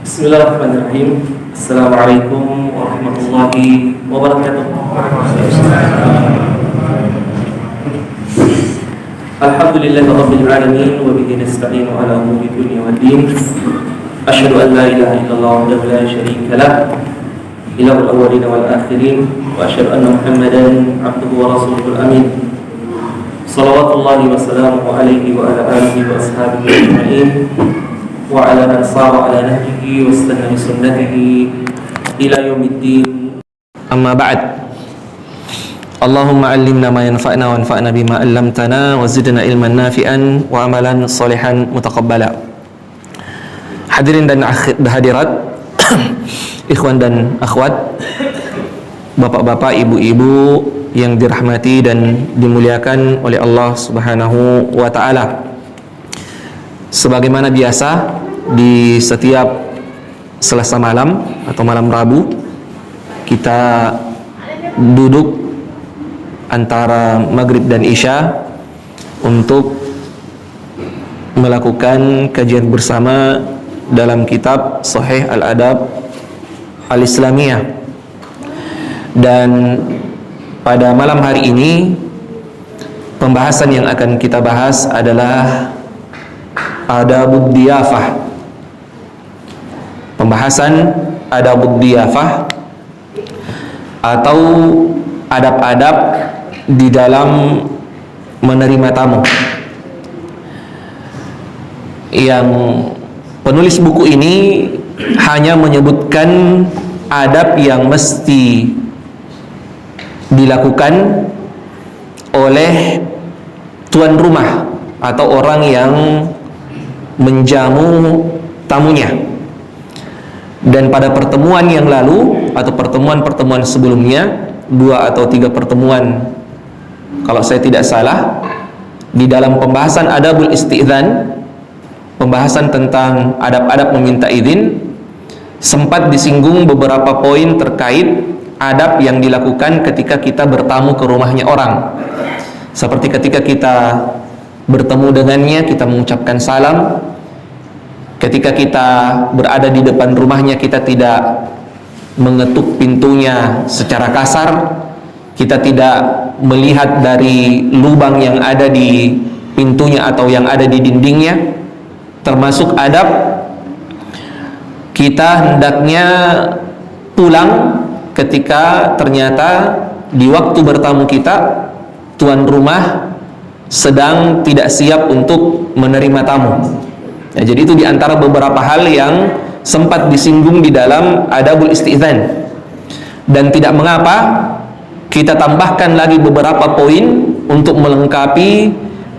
Bismillahirrahmanirrahim. Assalamualaikum warahmatullahi wabarakatuh. Alhamdulillahi rabbil alamin wa bihi nasta'inu ala umuri dunya waddin. Asyhadu an la ilaha illallah wahdahu la syarika lah, ilahul awwalin wal akhirin, wa asyhadu anna Muhammadan abduhu wa rasuluhul amin. Salawatullahi wa salamuhu alaihi wa ala alihi wa ashabihi ajma'in wa ala man sara ala nahjihi wa istanna bi sunnatihi ila yaumiddin. Amma ba'd. Allahumma 'allimna ma yanfa'una wa anfa'na bima 'allamtana wa zidna ilman nafi'an wa amalan shalihan mutaqabbala. Hadirin dan hadirat, ikhwan dan akhwat, bapak-bapak, ibu-ibu yang dirahmati dan dimuliakan oleh Allah Subhanahu wa taala. Sebagaimana biasa di setiap Selasa malam atau malam Rabu, kita duduk antara maghrib dan isya untuk melakukan kajian bersama dalam kitab Sahih Al-Adab Al-Islamiyah. Dan pada malam hari ini pembahasan yang akan kita bahas adalah Adabud Diyafah. Pembahasan Adabud Diyafah atau adab-adab di dalam menerima tamu. Yang penulis buku ini hanya menyebutkan adab yang mesti dilakukan oleh tuan rumah atau orang yang menjamu tamunya. Dan pada pertemuan yang lalu atau pertemuan-pertemuan sebelumnya, 2 atau 3 pertemuan kalau saya tidak salah, di dalam pembahasan adabul isti'dzan, pembahasan tentang adab-adab meminta izin, sempat disinggung beberapa poin terkait adab yang dilakukan ketika kita bertamu ke rumahnya orang. Seperti ketika kita bertemu dengannya, kita mengucapkan salam. Ketika kita berada di depan rumahnya, kita tidak mengetuk pintunya secara kasar. Kita tidak melihat dari lubang yang ada di pintunya atau yang ada di dindingnya. Termasuk adab kita hendaknya pulang ketika ternyata di waktu bertamu kita tuan rumah sedang tidak siap untuk menerima tamu. Ya, jadi itu diantara beberapa hal yang sempat disinggung di dalam adabul isti'dzan. Dan tidak mengapa kita tambahkan lagi beberapa poin untuk melengkapi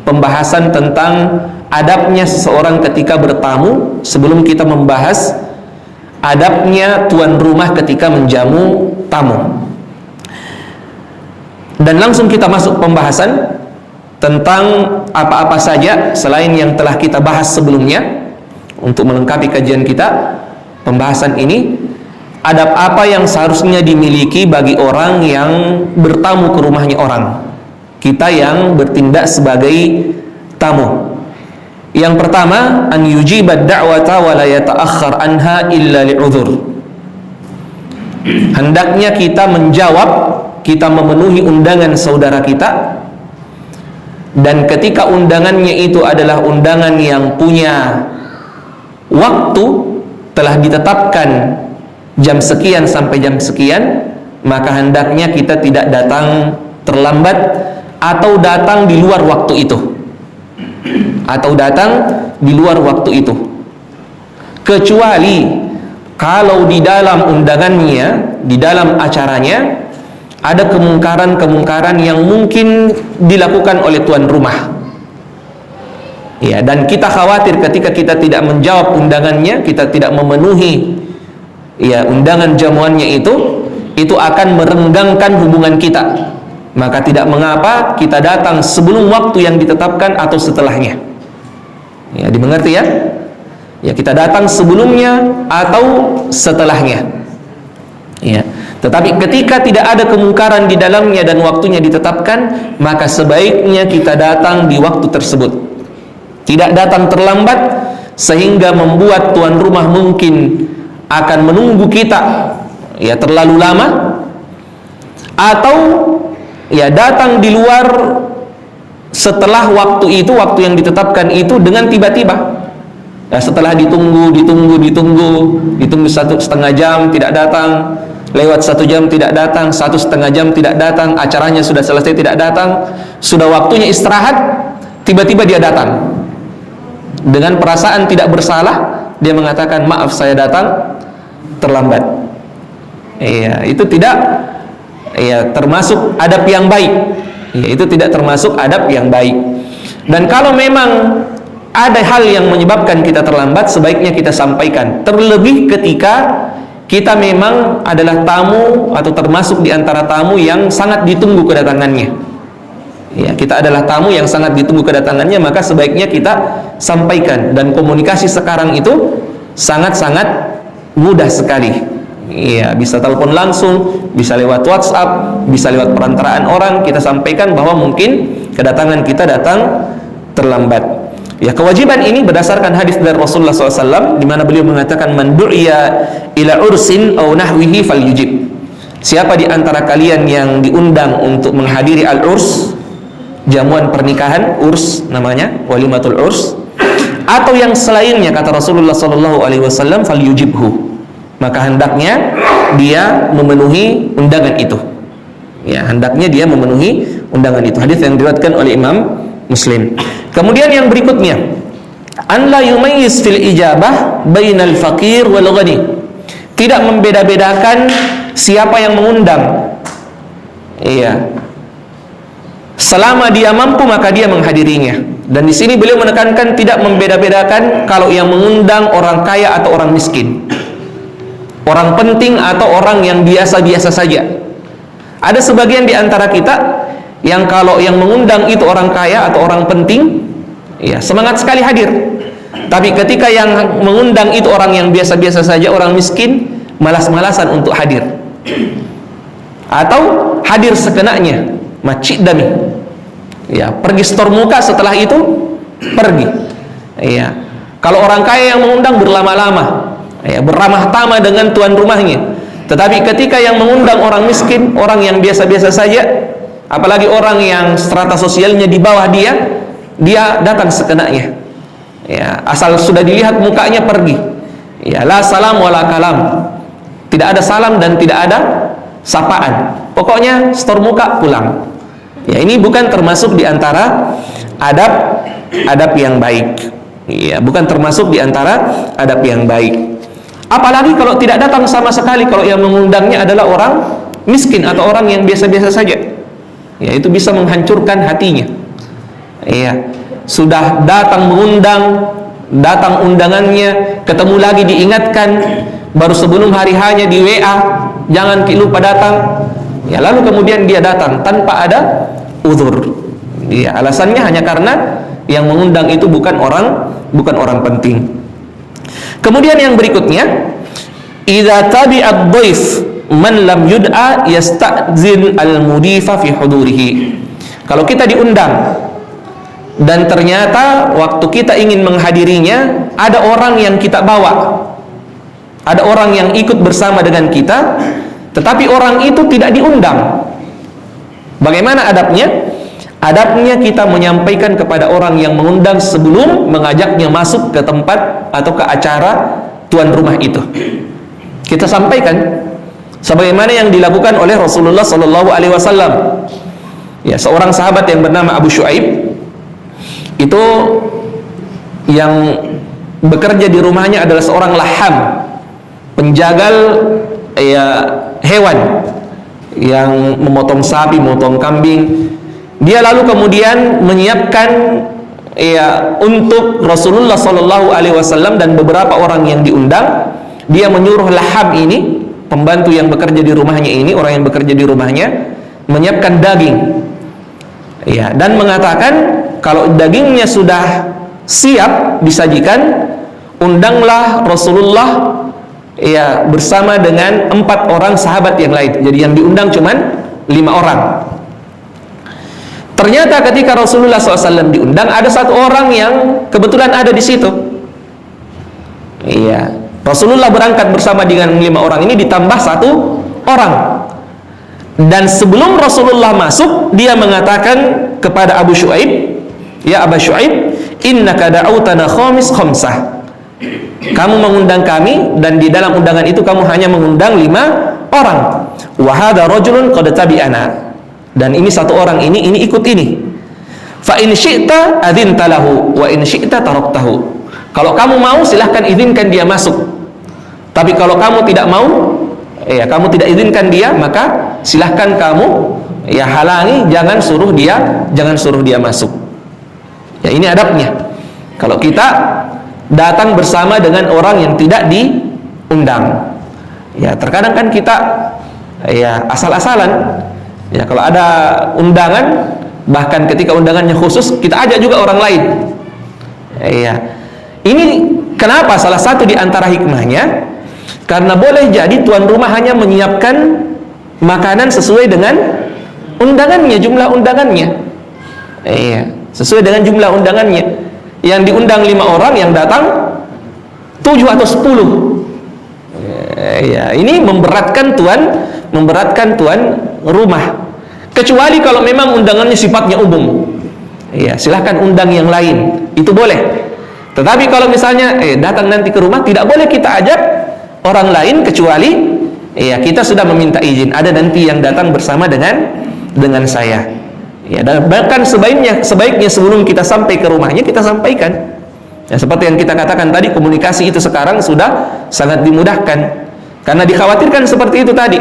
pembahasan tentang adabnya seseorang ketika bertamu, sebelum kita membahas adabnya tuan rumah ketika menjamu tamu. Dan langsung kita masuk pembahasan tentang apa-apa saja selain yang telah kita bahas sebelumnya. Untuk melengkapi kajian kita, pembahasan ini, adab apa yang seharusnya dimiliki bagi orang yang bertamu ke rumahnya orang, kita yang bertindak sebagai tamu. Yang pertama, an yujibad da'wata wa la yata'akhkhar anha illa li'udhur. Hendaknya kita menjawab, kita memenuhi undangan saudara kita, dan ketika undangannya itu adalah undangan yang punya waktu, telah ditetapkan jam sekian sampai jam sekian, maka hendaknya kita tidak datang terlambat atau datang di luar waktu itu. Kecuali kalau di dalam undangannya, di dalam acaranya ada kemungkaran-kemungkaran yang mungkin dilakukan oleh tuan rumah. Ya, dan kita khawatir ketika kita tidak menjawab undangannya, kita tidak memenuhi ya undangan jamuannya itu akan merenggangkan hubungan kita. Maka tidak mengapa kita datang sebelum waktu yang ditetapkan atau setelahnya. Ya, dimengerti ya? Ya, kita datang sebelumnya atau setelahnya. Ya. Tetapi ketika tidak ada kemungkaran di dalamnya dan waktunya ditetapkan, maka sebaiknya kita datang di waktu tersebut. Tidak datang terlambat sehingga membuat tuan rumah mungkin akan menunggu kita ya terlalu lama, atau ya datang di luar setelah waktu itu, waktu yang ditetapkan itu dengan tiba-tiba. Ya, setelah ditunggu 1,5 jam tidak datang, lewat 1 jam tidak datang, 1,5 jam tidak datang, acaranya sudah selesai tidak datang, sudah waktunya istirahat, tiba-tiba dia datang dengan perasaan tidak bersalah. Dia mengatakan, maaf saya datang terlambat. Iya, itu tidak termasuk adab yang baik. Ya, itu tidak termasuk adab yang baik. Dan kalau memang ada hal yang menyebabkan kita terlambat, sebaiknya kita sampaikan. Terlebih ketika kita memang adalah tamu atau termasuk di antara tamu yang sangat ditunggu kedatangannya. Ya, kita adalah tamu yang sangat ditunggu kedatangannya, maka sebaiknya kita sampaikan. Dan komunikasi sekarang itu sangat-sangat mudah sekali. Ya, bisa telepon langsung, bisa lewat WhatsApp, bisa lewat perantaraan orang. Kita sampaikan bahwa mungkin kedatangan kita datang terlambat. Ya, kewajiban ini berdasarkan hadis dari Rasulullah SAW, di mana beliau mengatakan, man du'iya ila ursin aw nahwihi falyujib. Siapa di antara kalian yang diundang untuk menghadiri al-urs, jamuan pernikahan, urs namanya, walimatul urs, atau yang selainnya, kata Rasulullah SAW, falyujibhu, maka hendaknya dia memenuhi undangan itu. Ya, hendaknya dia memenuhi undangan itu. Hadis yang diriwayatkan oleh Imam Muslim. Kemudian yang berikutnya, an la yumayyiz fil ijabah bainal faqir wal ghani. Tidak membeda-bedakan siapa yang mengundang. Iya. Selama dia mampu maka dia menghadirinya. Dan di sini beliau menekankan tidak membeda-bedakan kalau yang mengundang orang kaya atau orang miskin, orang penting atau orang yang biasa-biasa saja. Ada sebagian di antara kita yang kalau yang mengundang itu orang kaya atau orang penting, ya semangat sekali hadir. Tapi ketika yang mengundang itu orang yang biasa-biasa saja, orang miskin, malas-malasan untuk hadir. Atau hadir sekenanya, macik dami. Ya, pergi setor muka, setelah itu pergi. Ya. Kalau orang kaya yang mengundang berlama-lama, ya, beramah tamah dengan tuan rumahnya. Tetapi ketika yang mengundang orang miskin, orang yang biasa-biasa saja, apalagi orang yang strata sosialnya di bawah dia datang sekenanya. Ya, asal sudah dilihat mukanya pergi. Ya, la salam wala kalam. Tidak ada salam dan tidak ada sapaan. Pokoknya setor muka pulang. Ya, ini bukan termasuk di antara adab yang baik. Ya, bukan termasuk di antara adab yang baik. Apalagi kalau tidak datang sama sekali, kalau yang mengundangnya adalah orang miskin atau orang yang biasa-biasa saja. Ya, itu bisa menghancurkan hatinya. Ya, sudah datang mengundang, datang undangannya, ketemu lagi diingatkan, baru sebelum hari hanya di WA, jangan lupa datang. Ya, lalu kemudian dia datang tanpa ada uzur. Ya, alasannya hanya karena yang mengundang itu bukan orang penting. Kemudian yang berikutnya, idza tabi'ad dhaif man lam yud'a yasta'zin al-mudifa fi hudurihi. Kalau kita diundang dan ternyata waktu kita ingin menghadirinya ada orang yang kita bawa, ada orang yang ikut bersama dengan kita, tetapi orang itu tidak diundang, bagaimana adabnya? Adabnya kita menyampaikan kepada orang yang mengundang sebelum mengajaknya masuk ke tempat atau ke acara tuan rumah itu. Kita sampaikan sebagaimana yang dilakukan oleh Rasulullah SAW. Ya, seorang sahabat yang bernama Abu Shu'aib itu yang bekerja di rumahnya adalah seorang laham, penjagal ya hewan yang memotong sapi, memotong kambing. Dia lalu kemudian menyiapkan ya untuk Rasulullah SAW dan beberapa orang yang diundang. Dia menyuruh laham ini, pembantu yang bekerja di rumahnya ini, orang yang bekerja di rumahnya, menyiapkan daging. Ya, dan mengatakan kalau dagingnya sudah siap disajikan, undanglah Rasulullah ya bersama dengan 4 orang sahabat yang lain. Jadi yang diundang cuman 5 orang. ternyata ketika Rasulullah SAW diundang, ada satu orang yang kebetulan ada di situ. Iya, Rasulullah berangkat bersama dengan 5 orang ini ditambah 1 orang. Dan sebelum Rasulullah masuk, dia mengatakan kepada Abu Syuaib, "Ya Abu Syuaib, innaka da'autana khamsah." Kamu mengundang kami, dan di dalam undangan itu kamu hanya mengundang 5 orang. Wa hadza rajulun qad tabi'ana. Dan ini 1 orang ini ikut ini. Fa in syi'ta adzinta lahu wa in syi'ta taraktahu. Kalau kamu mau silahkan izinkan dia masuk. Tapi kalau kamu tidak mau, ya kamu tidak izinkan dia, maka silahkan kamu ya halangi, jangan suruh dia masuk. Ya, ini adabnya. Kalau kita datang bersama dengan orang yang tidak diundang, ya terkadang kan kita ya asal-asalan. Ya, kalau ada undangan, bahkan ketika undangannya khusus, kita ajak juga orang lain. Ya, ini kenapa? Salah satu di antara hikmahnya, karena boleh jadi tuan rumah hanya menyiapkan makanan sesuai dengan undangannya, jumlah undangannya. Iya, sesuai dengan jumlah undangannya. Yang diundang 5 orang, yang datang 7 atau 10. Ya, ini memberatkan tuan rumah. Kecuali kalau memang undangannya sifatnya umum. Ya, silahkan undang yang lain, itu boleh. Tetapi kalau misalnya datang nanti ke rumah, tidak boleh kita ajak orang lain kecuali ya kita sudah meminta izin. Ada nanti yang datang bersama dengan saya. Ya, dan bahkan sebaiknya sebelum kita sampai ke rumahnya, kita sampaikan. Ya, seperti yang kita katakan tadi, komunikasi itu sekarang sudah sangat dimudahkan. Karena dikhawatirkan seperti itu tadi.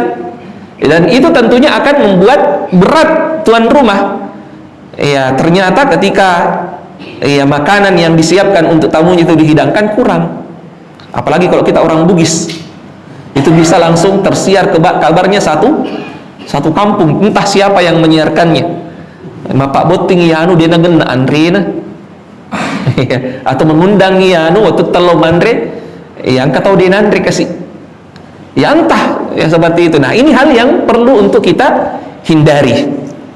Dan itu tentunya akan membuat berat tuan rumah. Ya, ternyata ketika ya makanan yang disiapkan untuk tamunya itu dihidangkan kurang. Apalagi kalau kita orang Bugis, itu bisa langsung tersiar kabarnya satu kampung, entah siapa yang menyiarkannya. Pak boting ianu dia nagen andre na. Atau mengundang ianu waktu telo mandre, yang kata dia andre kasih. Ya entah ya seperti itu. Nah, ini hal yang perlu untuk kita hindari.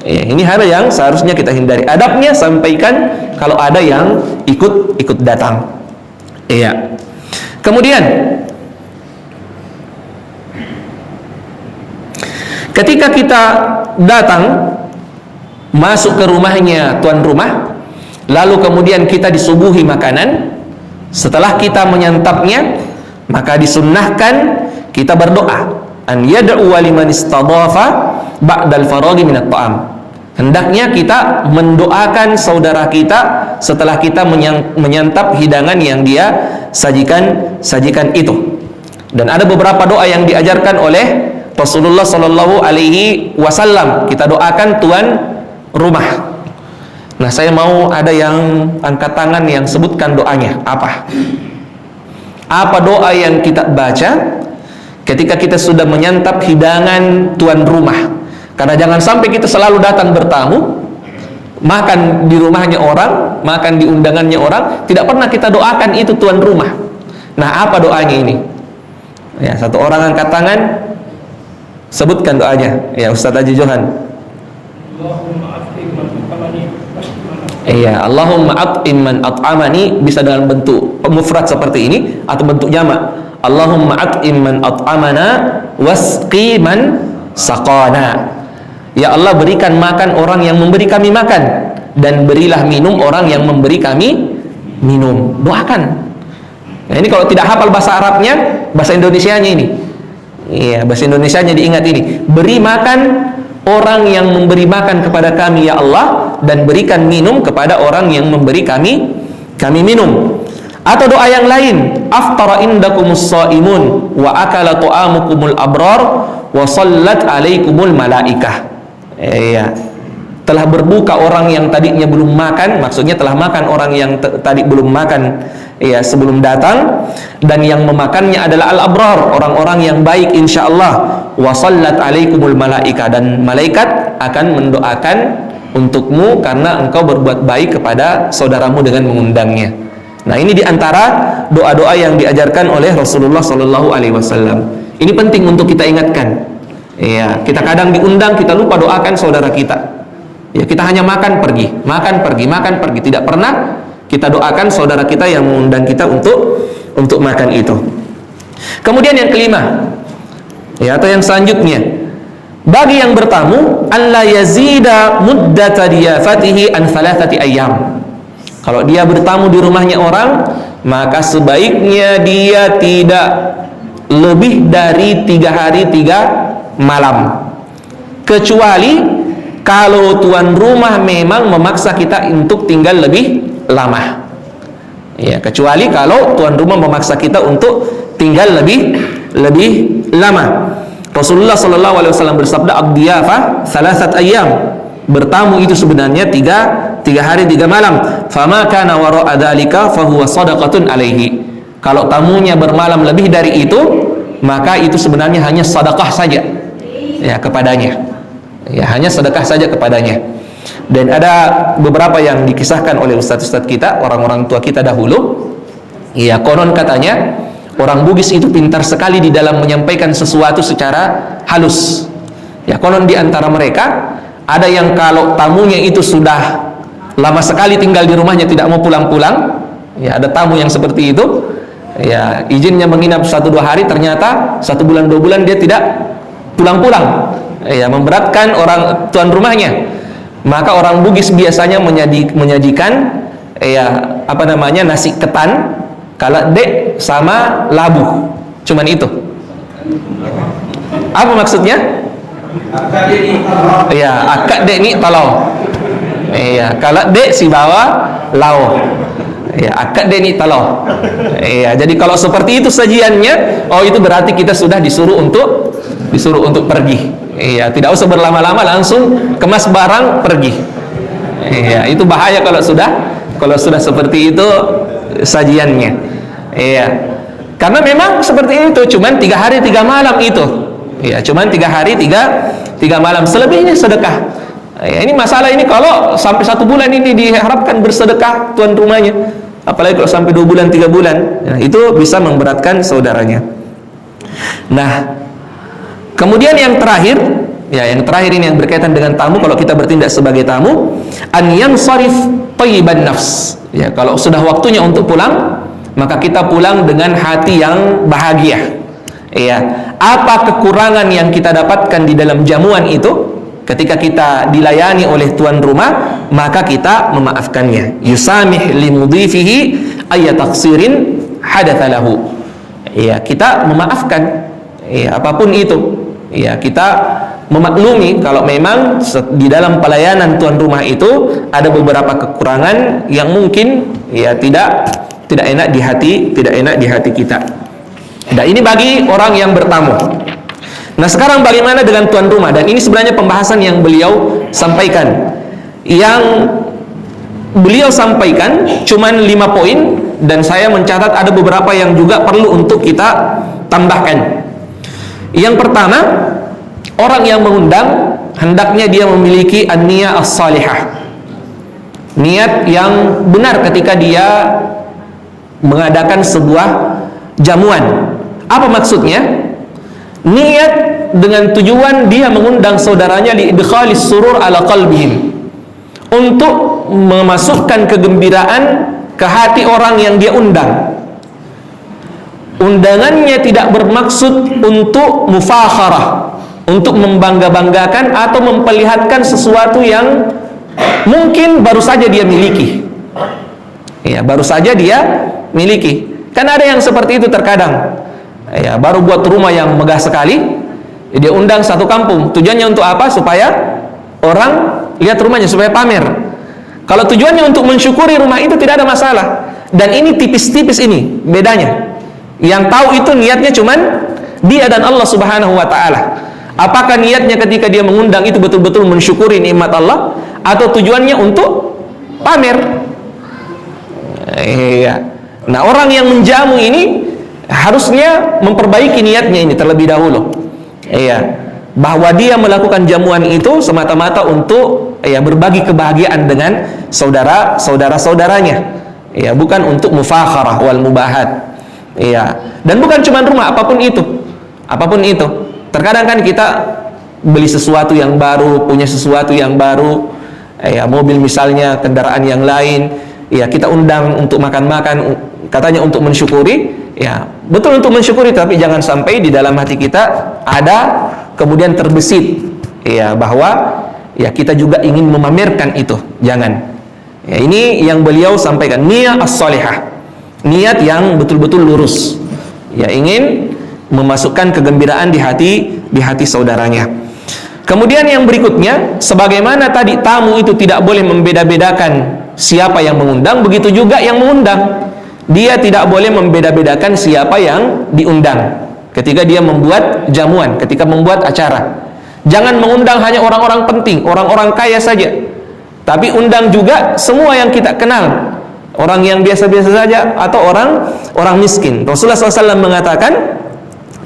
Ya, ini hal yang seharusnya kita hindari. Adabnya sampaikan kalau ada yang ikut datang. Iya. Kemudian ketika kita datang masuk ke rumahnya tuan rumah, lalu kemudian kita disuguhi makanan, setelah kita menyantapnya, maka disunnahkan kita berdoa, an yad'u liman istadhafa ba'dal faraghi minat ta'am. Hendaknya kita mendoakan saudara kita setelah kita menyantap hidangan yang dia sajikan itu. Dan ada beberapa doa yang diajarkan oleh Rasulullah Sallallahu Alaihi Wasallam. Kita doakan tuan rumah. Nah, saya mau ada yang angkat tangan yang sebutkan doanya. Apa doa yang kita baca ketika kita sudah menyantap hidangan tuan rumah? Karena jangan sampai kita selalu datang bertamu, makan di rumahnya orang, makan di undangannya orang, tidak pernah kita doakan itu tuan rumah. Nah, apa doanya ini? Ya, satu orang angkat tangan, sebutkan doanya. Ya, Ustaz Haji Johan. Iya, Allahumma at'im man at'amani, bisa dengan bentuk mufrad seperti ini atau bentuk jamak. Allahumma at'im man at'amana wasqi man saqana. Ya Allah, berikan makan orang yang memberi kami makan, dan berilah minum orang yang memberi kami minum. Doakan. Nah, ini kalau tidak hafal bahasa Arabnya, bahasa Indonesianya ini. Iya, bahasa Indonesianya diingat ini. Beri makan orang yang memberi makan kepada kami ya Allah, dan berikan minum kepada orang yang memberi kami minum. Atau doa yang lain, aftara indakumus shaimun wa akala ta'amukumul abrar wa sallat alaikumul malaikah. Iya, telah berbuka orang yang tadinya belum makan, maksudnya telah makan orang yang tadi belum makan ya sebelum datang, dan yang memakannya adalah al-abrar, orang-orang yang baik insyaallah. Wa sallat alaikumul malaika, dan malaikat akan mendoakan untukmu karena engkau berbuat baik kepada saudaramu dengan mengundangnya. Nah, ini diantara doa-doa yang diajarkan oleh Rasulullah Sallallahu Alaihi Wasallam. Ini penting untuk kita ingatkan. Ya, kita kadang diundang, kita lupa doakan saudara kita. Ya, kita hanya makan pergi, makan pergi, makan pergi. Tidak pernah kita doakan saudara kita yang mengundang kita untuk makan itu. Kemudian yang kelima, ya, atau yang selanjutnya, bagi yang bertamu, alla yazida muddata diyafatihi an thalathati ayyam. Kalau dia bertamu di rumahnya orang, maka sebaiknya dia tidak lebih dari 3 hari 3 malam, kecuali kalau tuan rumah memang memaksa kita untuk tinggal lebih lama. Ya, kecuali kalau tuan rumah memaksa kita untuk tinggal lebih lama. Rasulullah sallallahu alaihi wasallam bersabda, "Ad-diyafah salasat ayyam." Bertamu itu sebenarnya 3 hari 3 malam. Fama kana wara'a dzalika fa huwa shadaqatun alaihi. Kalau tamunya bermalam lebih dari itu, maka itu sebenarnya hanya sedekah saja, ya, kepadanya. Ya, hanya sedekah saja kepadanya. Dan ada beberapa yang dikisahkan oleh ustaz-ustaz kita, orang-orang tua kita dahulu. Ya, konon katanya orang Bugis itu pintar sekali di dalam menyampaikan sesuatu secara halus. Ya, konon di antara mereka ada yang kalau tamunya itu sudah lama sekali tinggal di rumahnya, tidak mau pulang-pulang. Ya, ada tamu yang seperti itu. Ya, izinnya menginap 1-2 hari, ternyata 1 bulan 2 bulan dia tidak pulang-pulang. Ya, memberatkan orang tuan rumahnya. Maka orang Bugis biasanya menyajikan nasi ketan, kalade sama labu. Cuman itu. Apa maksudnya? Ya, akad dek ni talau. Ya, kalade si bawa lau. Ya, akad dek ni talau. Ya, jadi kalau seperti itu sajiannya, oh itu berarti kita sudah disuruh untuk pergi. Iya, tidak usah berlama-lama, langsung kemas barang pergi. Iya, itu bahaya kalau sudah seperti itu sajiannya. Iya, karena memang seperti itu, cuman 3 hari 3 malam itu. Iya, cuman 3 hari 3 malam, selebihnya sedekah. Iya, ini masalah ini kalau sampai 1 bulan ini diharapkan bersedekah tuan rumahnya, apalagi kalau sampai 2 bulan 3 bulan, ya, itu bisa memberatkan saudaranya. Nah, kemudian yang terakhir, ya, yang terakhir ini yang berkaitan dengan tamu. Kalau kita bertindak sebagai tamu, an yansarif thayyiban nafs. Ya, kalau sudah waktunya untuk pulang, maka kita pulang dengan hati yang bahagia. Ya, apa kekurangan yang kita dapatkan di dalam jamuan itu, ketika kita dilayani oleh tuan rumah, maka kita memaafkannya. Yusamih limudhifihi ayataqsirin hadatha lahu. Ya, kita memaafkan, ya, apapun itu. Ya, kita memaklumi kalau memang di dalam pelayanan tuan rumah itu ada beberapa kekurangan yang mungkin, ya, tidak enak di hati kita. Nah, ini bagi orang yang bertamu. Nah, sekarang bagaimana dengan tuan rumah? Dan ini sebenarnya pembahasan yang beliau sampaikan. Yang beliau sampaikan cuman 5 poin, dan saya mencatat ada beberapa yang juga perlu untuk kita tambahkan. Yang pertama, orang yang mengundang hendaknya dia memiliki an-niyah as-salihah, niat yang benar ketika dia mengadakan sebuah jamuan. Apa maksudnya? Niat dengan tujuan dia mengundang saudaranya li idkhalis surur ala qalbihim, untuk memasukkan kegembiraan ke hati orang yang dia undang. Undangannya tidak bermaksud untuk mufakharah, untuk membangga-banggakan atau memperlihatkan sesuatu yang mungkin baru saja dia miliki. Ya, baru saja dia miliki. Kan ada yang seperti itu terkadang. Ya, baru buat rumah yang megah sekali, dia undang satu kampung. Tujuannya untuk apa? Supaya orang lihat rumahnya, supaya pamer. Kalau tujuannya untuk mensyukuri rumah itu tidak ada masalah. Dan ini tipis-tipis ini bedanya. Yang tahu itu niatnya cuman dia dan Allah Subhanahu wa ta'ala. Apakah niatnya ketika dia mengundang itu betul-betul mensyukuri nikmat Allah, atau tujuannya untuk pamer? Iya. Nah, orang yang menjamu ini harusnya memperbaiki niatnya ini terlebih dahulu. Iya. Bahwa dia melakukan jamuan itu semata-mata untuk, ya, berbagi kebahagiaan dengan saudaranya. Ya, bukan untuk mufakharah wal mubahat. Iya. Dan bukan cuma rumah, apapun itu. Apapun itu. Terkadang kan kita beli sesuatu yang baru, punya sesuatu yang baru, ya mobil misalnya, kendaraan yang lain, ya kita undang untuk makan-makan, katanya untuk mensyukuri, ya betul untuk mensyukuri, tapi jangan sampai di dalam hati kita ada kemudian terbesit, ya bahwa ya kita juga ingin memamerkan itu, jangan. Ya, ini yang beliau sampaikan, niat as-salihah, niat yang betul-betul lurus, ya ingin memasukkan kegembiraan di hati saudaranya. Kemudian yang berikutnya, sebagaimana tadi tamu itu tidak boleh membeda-bedakan siapa yang mengundang, begitu juga yang mengundang, dia tidak boleh membeda-bedakan siapa yang diundang ketika dia membuat jamuan, ketika membuat acara. Jangan mengundang hanya orang-orang penting, orang-orang kaya saja, tapi undang juga semua yang kita kenal, orang yang biasa-biasa saja atau orang miskin. Rasulullah SAW mengatakan,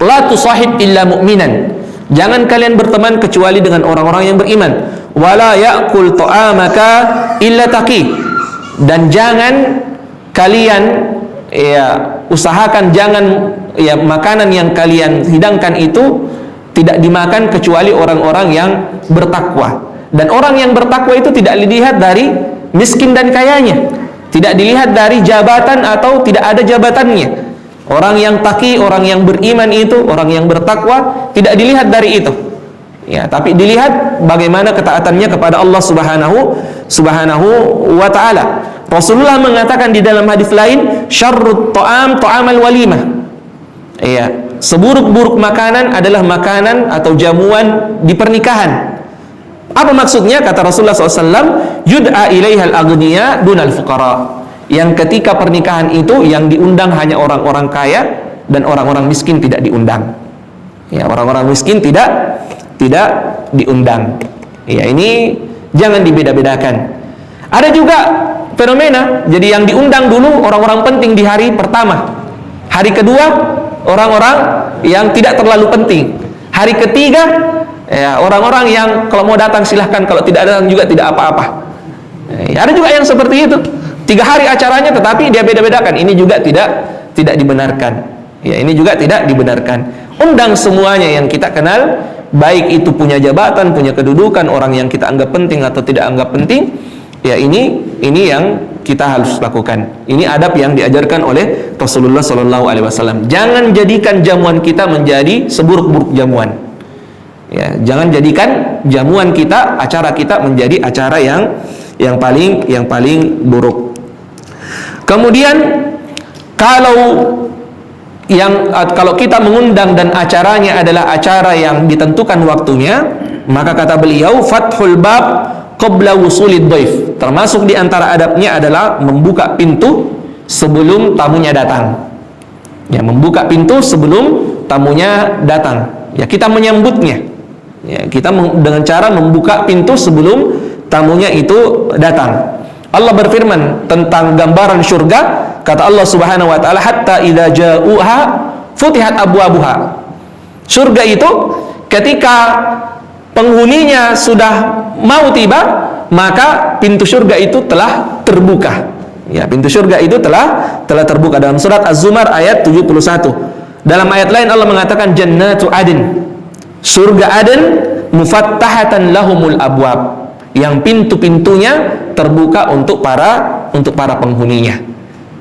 la tusahib illa mu'minan, jangan kalian berteman kecuali dengan orang-orang yang beriman. Wala ya'kul ta'amaka illa taqi, dan jangan kalian usahakan jangan makanan yang kalian hidangkan itu tidak dimakan kecuali orang-orang yang bertakwa. Dan orang yang bertakwa itu tidak dilihat dari miskin dan kayanya, tidak dilihat dari jabatan atau tidak ada jabatannya. Orang yang taqi, orang yang beriman itu, orang yang bertakwa, tidak dilihat dari itu, ya, tapi dilihat bagaimana ketaatannya kepada Allah Subhanahu wa ta'ala. Rasulullah mengatakan di dalam hadis lain, syarrut ta'am ta'amal walimah, ya, seburuk-buruk makanan adalah makanan atau jamuan di pernikahan. Apa maksudnya? Kata Rasulullah SAW, yud'a ilaihal aghniya dunal fuqara, yang ketika pernikahan itu yang diundang hanya orang-orang kaya dan orang-orang miskin tidak diundang. Ya, orang-orang miskin tidak diundang. Ya, ini jangan dibeda-bedakan. Ada juga fenomena, jadi yang diundang dulu orang-orang penting di hari pertama, hari kedua orang-orang yang tidak terlalu penting, hari ketiga ya orang-orang yang kalau mau datang silahkan, kalau tidak datang juga tidak apa-apa. Ya, ada juga yang seperti itu, 3 hari acaranya tetapi dia beda-bedakan. Ini juga tidak dibenarkan. Ya, ini juga tidak dibenarkan. Undang semuanya yang kita kenal, baik itu punya jabatan, punya kedudukan, orang yang kita anggap penting atau tidak anggap penting. Ya, ini yang kita harus lakukan. Ini adab yang diajarkan oleh Rasulullah SAW. Jangan jadikan jamuan kita menjadi seburuk-buruk jamuan. Ya, jangan jadikan jamuan kita, acara kita menjadi acara yang paling buruk. Kemudian kalau kita mengundang dan acaranya adalah acara yang ditentukan waktunya, maka kata beliau, fathul bab qabla wusulid dhaif, termasuk di antara adabnya adalah membuka pintu sebelum tamunya datang. Ya, membuka pintu sebelum tamunya datang. Ya, kita menyambutnya. Ya, kita dengan cara membuka pintu sebelum tamunya itu datang. Allah berfirman tentang gambaran surga, kata Allah Subhanahu wa taala, hatta idza ja'uha futihat abwabuha. Surga itu ketika penghuninya sudah mau tiba, maka pintu surga itu telah terbuka. Ya, pintu surga itu telah terbuka dalam surat Az-Zumar ayat 71. Dalam ayat lain Allah mengatakan jannatu adn, surga Aden mufattahatan lahumul abwab, yang pintu-pintunya terbuka untuk para penghuninya.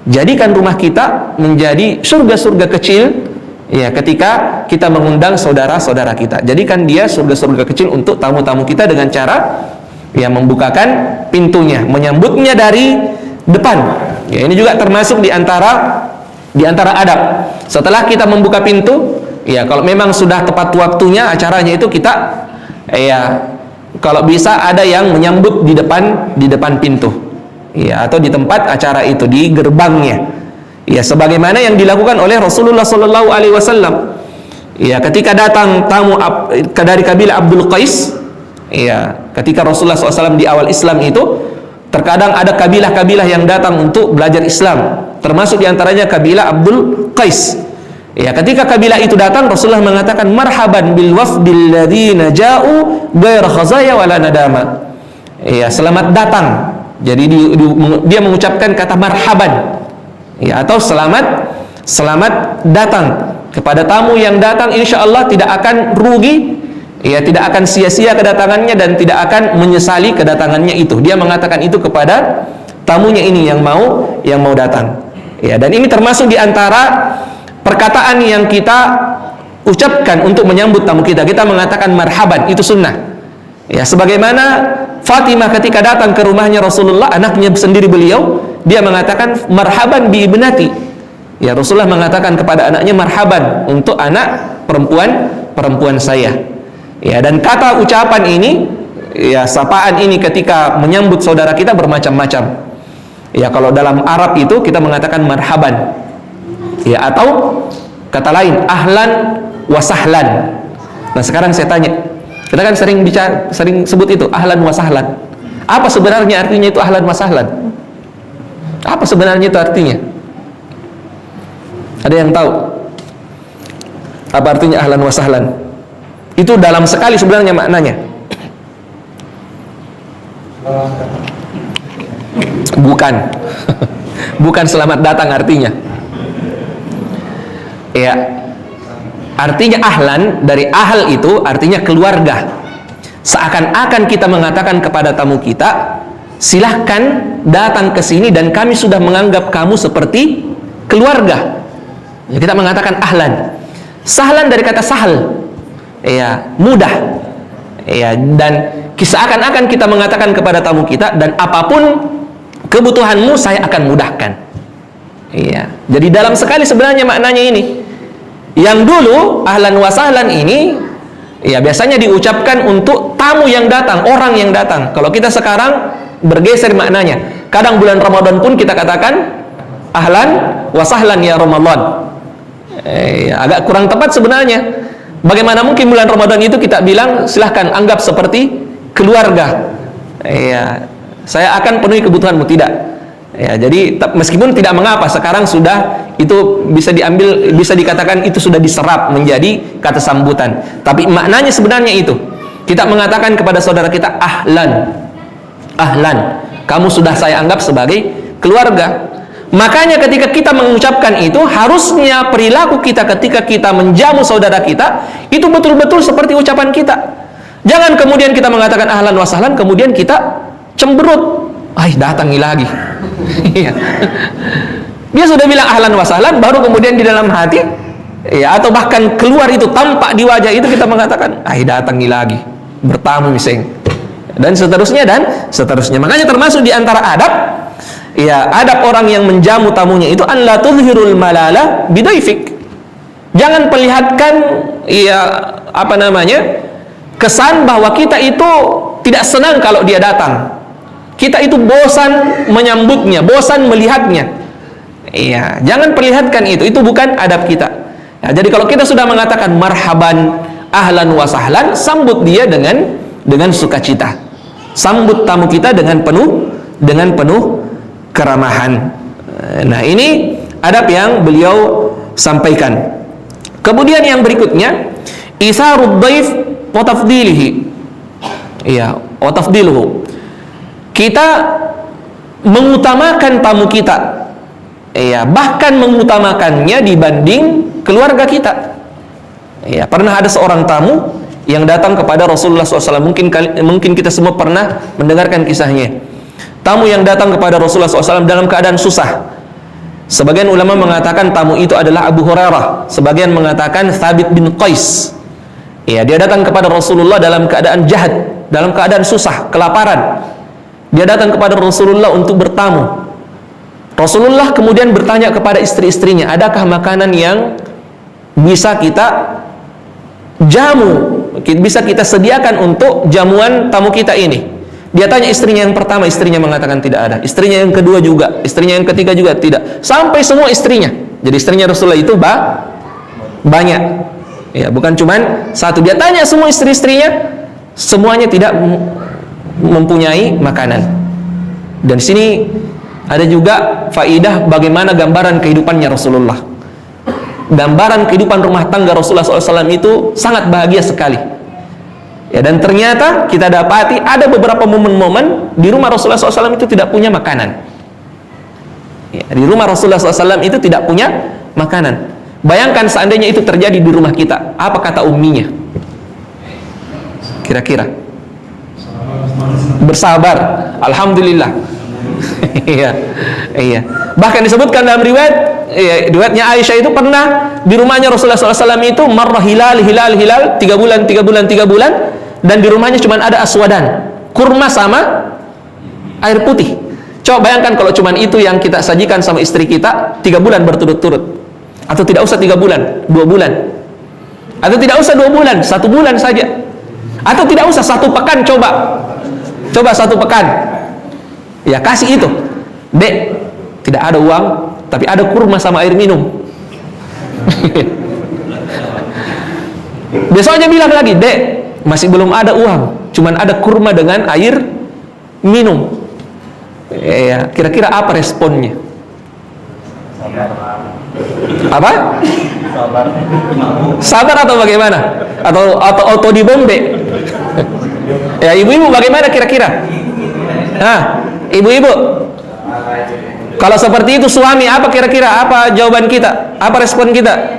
Jadikan rumah kita menjadi surga-surga kecil. Ya, ketika kita mengundang saudara-saudara kita, jadikan dia surga-surga kecil untuk tamu-tamu kita dengan cara ya membukakan pintunya, menyambutnya dari depan. Ya, ini juga termasuk di antara adab. Setelah kita membuka pintu, ya kalau memang sudah tepat waktunya acaranya itu, kita ya kalau bisa ada yang menyambut di depan pintu. Ya, atau di tempat acara itu, di gerbangnya. Ya, sebagaimana yang dilakukan oleh Rasulullah SAW. Ya, ketika datang tamu dari kabilah Abdul Qais, ya, ketika Rasulullah SAW di awal Islam itu, terkadang ada kabilah-kabilah yang datang untuk belajar Islam, termasuk diantaranya kabilah Abdul Qais. Ya, ketika kabilah itu datang, Rasulullah mengatakan marhaban bil wafdil ladzina ja'u ghair khazaya wala nadama. Ya, selamat datang. Jadi dia mengucapkan kata marhaban. Ya, atau selamat datang kepada tamu yang datang, insya Allah tidak akan rugi, Ya, tidak akan sia-sia kedatangannya dan tidak akan menyesali kedatangannya itu. Dia mengatakan itu kepada tamunya ini yang mau datang. Ya, dan ini termasuk di antara perkataan yang kita ucapkan untuk menyambut tamu kita. Kita mengatakan marhaban, itu sunnah. Ya, sebagaimana Fatimah ketika datang ke rumahnya Rasulullah, anaknya sendiri beliau, dia mengatakan marhaban bi ibnati. Ya, Rasulullah mengatakan kepada anaknya marhaban untuk anak perempuan saya. Ya, dan kata ucapan ini, ya, sapaan ini ketika menyambut saudara kita bermacam-macam. Ya, kalau dalam Arab itu kita mengatakan marhaban. Ya, atau kata lain ahlan wa sahlan. Nah, sekarang saya tanya, kita kan sering sebut itu ahlan wa sahlan. Apa sebenarnya artinya itu ahlan wa sahlan? Apa sebenarnya itu artinya? Ada yang tahu apa artinya ahlan wa sahlan? Itu dalam sekali sebenarnya maknanya. Bukan. Bukan selamat datang artinya. Ya. Artinya ahlan, dari ahl itu artinya keluarga. Seakan-akan kita mengatakan kepada tamu kita, silahkan datang ke sini dan kami sudah menganggap kamu seperti keluarga. Ya, kita mengatakan ahlan. Sahlan dari kata sahal. Ya, mudah. Ya, dan seakan-akan kita mengatakan kepada tamu kita, dan apapun kebutuhanmu saya akan mudahkan. Ya, jadi dalam sekali sebenarnya maknanya ini. Yang dulu ahlan wa sahlan ini ya biasanya diucapkan untuk tamu yang datang, orang yang datang. Kalau kita sekarang bergeser maknanya. Kadang bulan Ramadan pun kita katakan ahlan wa sahlan ya Ramadan. Agak kurang tepat sebenarnya. Bagaimana mungkin bulan Ramadan itu kita bilang silahkan anggap seperti keluarga. Ya, saya akan penuhi kebutuhanmu, tidak. Ya, jadi meskipun tidak mengapa, sekarang sudah itu bisa diambil, bisa dikatakan itu sudah diserap menjadi kata sambutan. Tapi maknanya sebenarnya itu. Kita mengatakan kepada saudara kita ahlan. Ahlan. Kamu sudah saya anggap sebagai keluarga. Makanya ketika kita mengucapkan itu, harusnya perilaku kita ketika kita menjamu saudara kita itu betul-betul seperti ucapan kita. Jangan kemudian kita mengatakan ahlan wa sahlan, kemudian kita cemberut, datangi lagi. Dia sudah bilang ahlan wa sahlan, baru kemudian di dalam hati, ya, atau bahkan keluar itu tampak di wajah itu kita mengatakan, datangi lagi, bertamu miseng, dan seterusnya. Makanya termasuk di antara adab, ya, adab orang yang menjamu tamunya itu an la tuzhirul malala bidaifik. Jangan perlihatkan kesan bahwa kita itu tidak senang kalau dia datang. Kita itu bosan menyambutnya, bosan melihatnya. Iya, jangan perlihatkan itu. Itu bukan adab kita. Nah, jadi kalau kita sudah mengatakan marhaban, ahlan wa sahlan, sambut dia dengan sukacita. Sambut tamu kita dengan penuh keramahan. Nah, ini adab yang beliau sampaikan. Kemudian yang berikutnya, isarud dhaif wa tafdilihi. Iya, wa tafdiluhu. Kita mengutamakan tamu kita. Iya, bahkan mengutamakannya dibanding keluarga kita. Iya, pernah ada seorang tamu yang datang kepada Rasulullah SAW. Mungkin kita semua pernah mendengarkan kisahnya. Tamu yang datang kepada Rasulullah SAW dalam keadaan susah. Sebagian ulama mengatakan tamu itu adalah Abu Hurairah. Sebagian mengatakan Thabit bin Qais. Ya, dia datang kepada Rasulullah dalam keadaan jahat, dalam keadaan susah, kelaparan. Dia datang kepada Rasulullah untuk bertamu. Rasulullah kemudian bertanya kepada istri-istrinya, adakah makanan yang bisa kita jamu, bisa kita sediakan untuk jamuan tamu kita ini? Dia tanya istrinya yang pertama, istrinya mengatakan tidak ada. Istrinya yang kedua juga, istrinya yang ketiga juga tidak. Sampai semua istrinya. Jadi istrinya Rasulullah itu banyak. Ya, bukan cuman satu. Dia tanya semua istri-istrinya, semuanya tidak mempunyai makanan. Dan di sini ada juga faidah bagaimana gambaran kehidupannya Rasulullah. Gambaran kehidupan rumah tangga Rasulullah SAW itu sangat bahagia sekali. Ya, dan ternyata kita dapati ada beberapa momen-momen di rumah Rasulullah SAW itu tidak punya makanan. Ya, di rumah Rasulullah SAW itu tidak punya makanan. Bayangkan seandainya itu terjadi di rumah kita, apa kata umminya? kira-kira? Bersabar. Alhamdulillah. Iya. Iya. Bahkan disebutkan dalam riwayatnya Aisyah itu pernah di rumahnya Rasulullah SAW itu marrah hilal 3 bulan dan di rumahnya cuma ada aswadan, kurma sama air putih. Coba bayangkan kalau cuma itu yang kita sajikan sama istri kita 3 bulan berturut-turut, atau tidak usah 3 bulan, 2 bulan, atau tidak usah 2 bulan, 1 bulan saja, atau tidak usah 1 pekan. Coba 1 pekan ya, kasih itu, Dek, tidak ada uang tapi ada kurma sama air minum. Besoknya bilang lagi, Dek, masih belum ada uang, cuman ada kurma dengan air minum. Ya, kira-kira apa responnya? Apa? Sabar atau bagaimana? Atau dibombe? Ya, ibu-ibu bagaimana kira-kira? Nah, ibu-ibu, kalau seperti itu suami, apa kira-kira? Apa jawaban kita? Apa respon kita?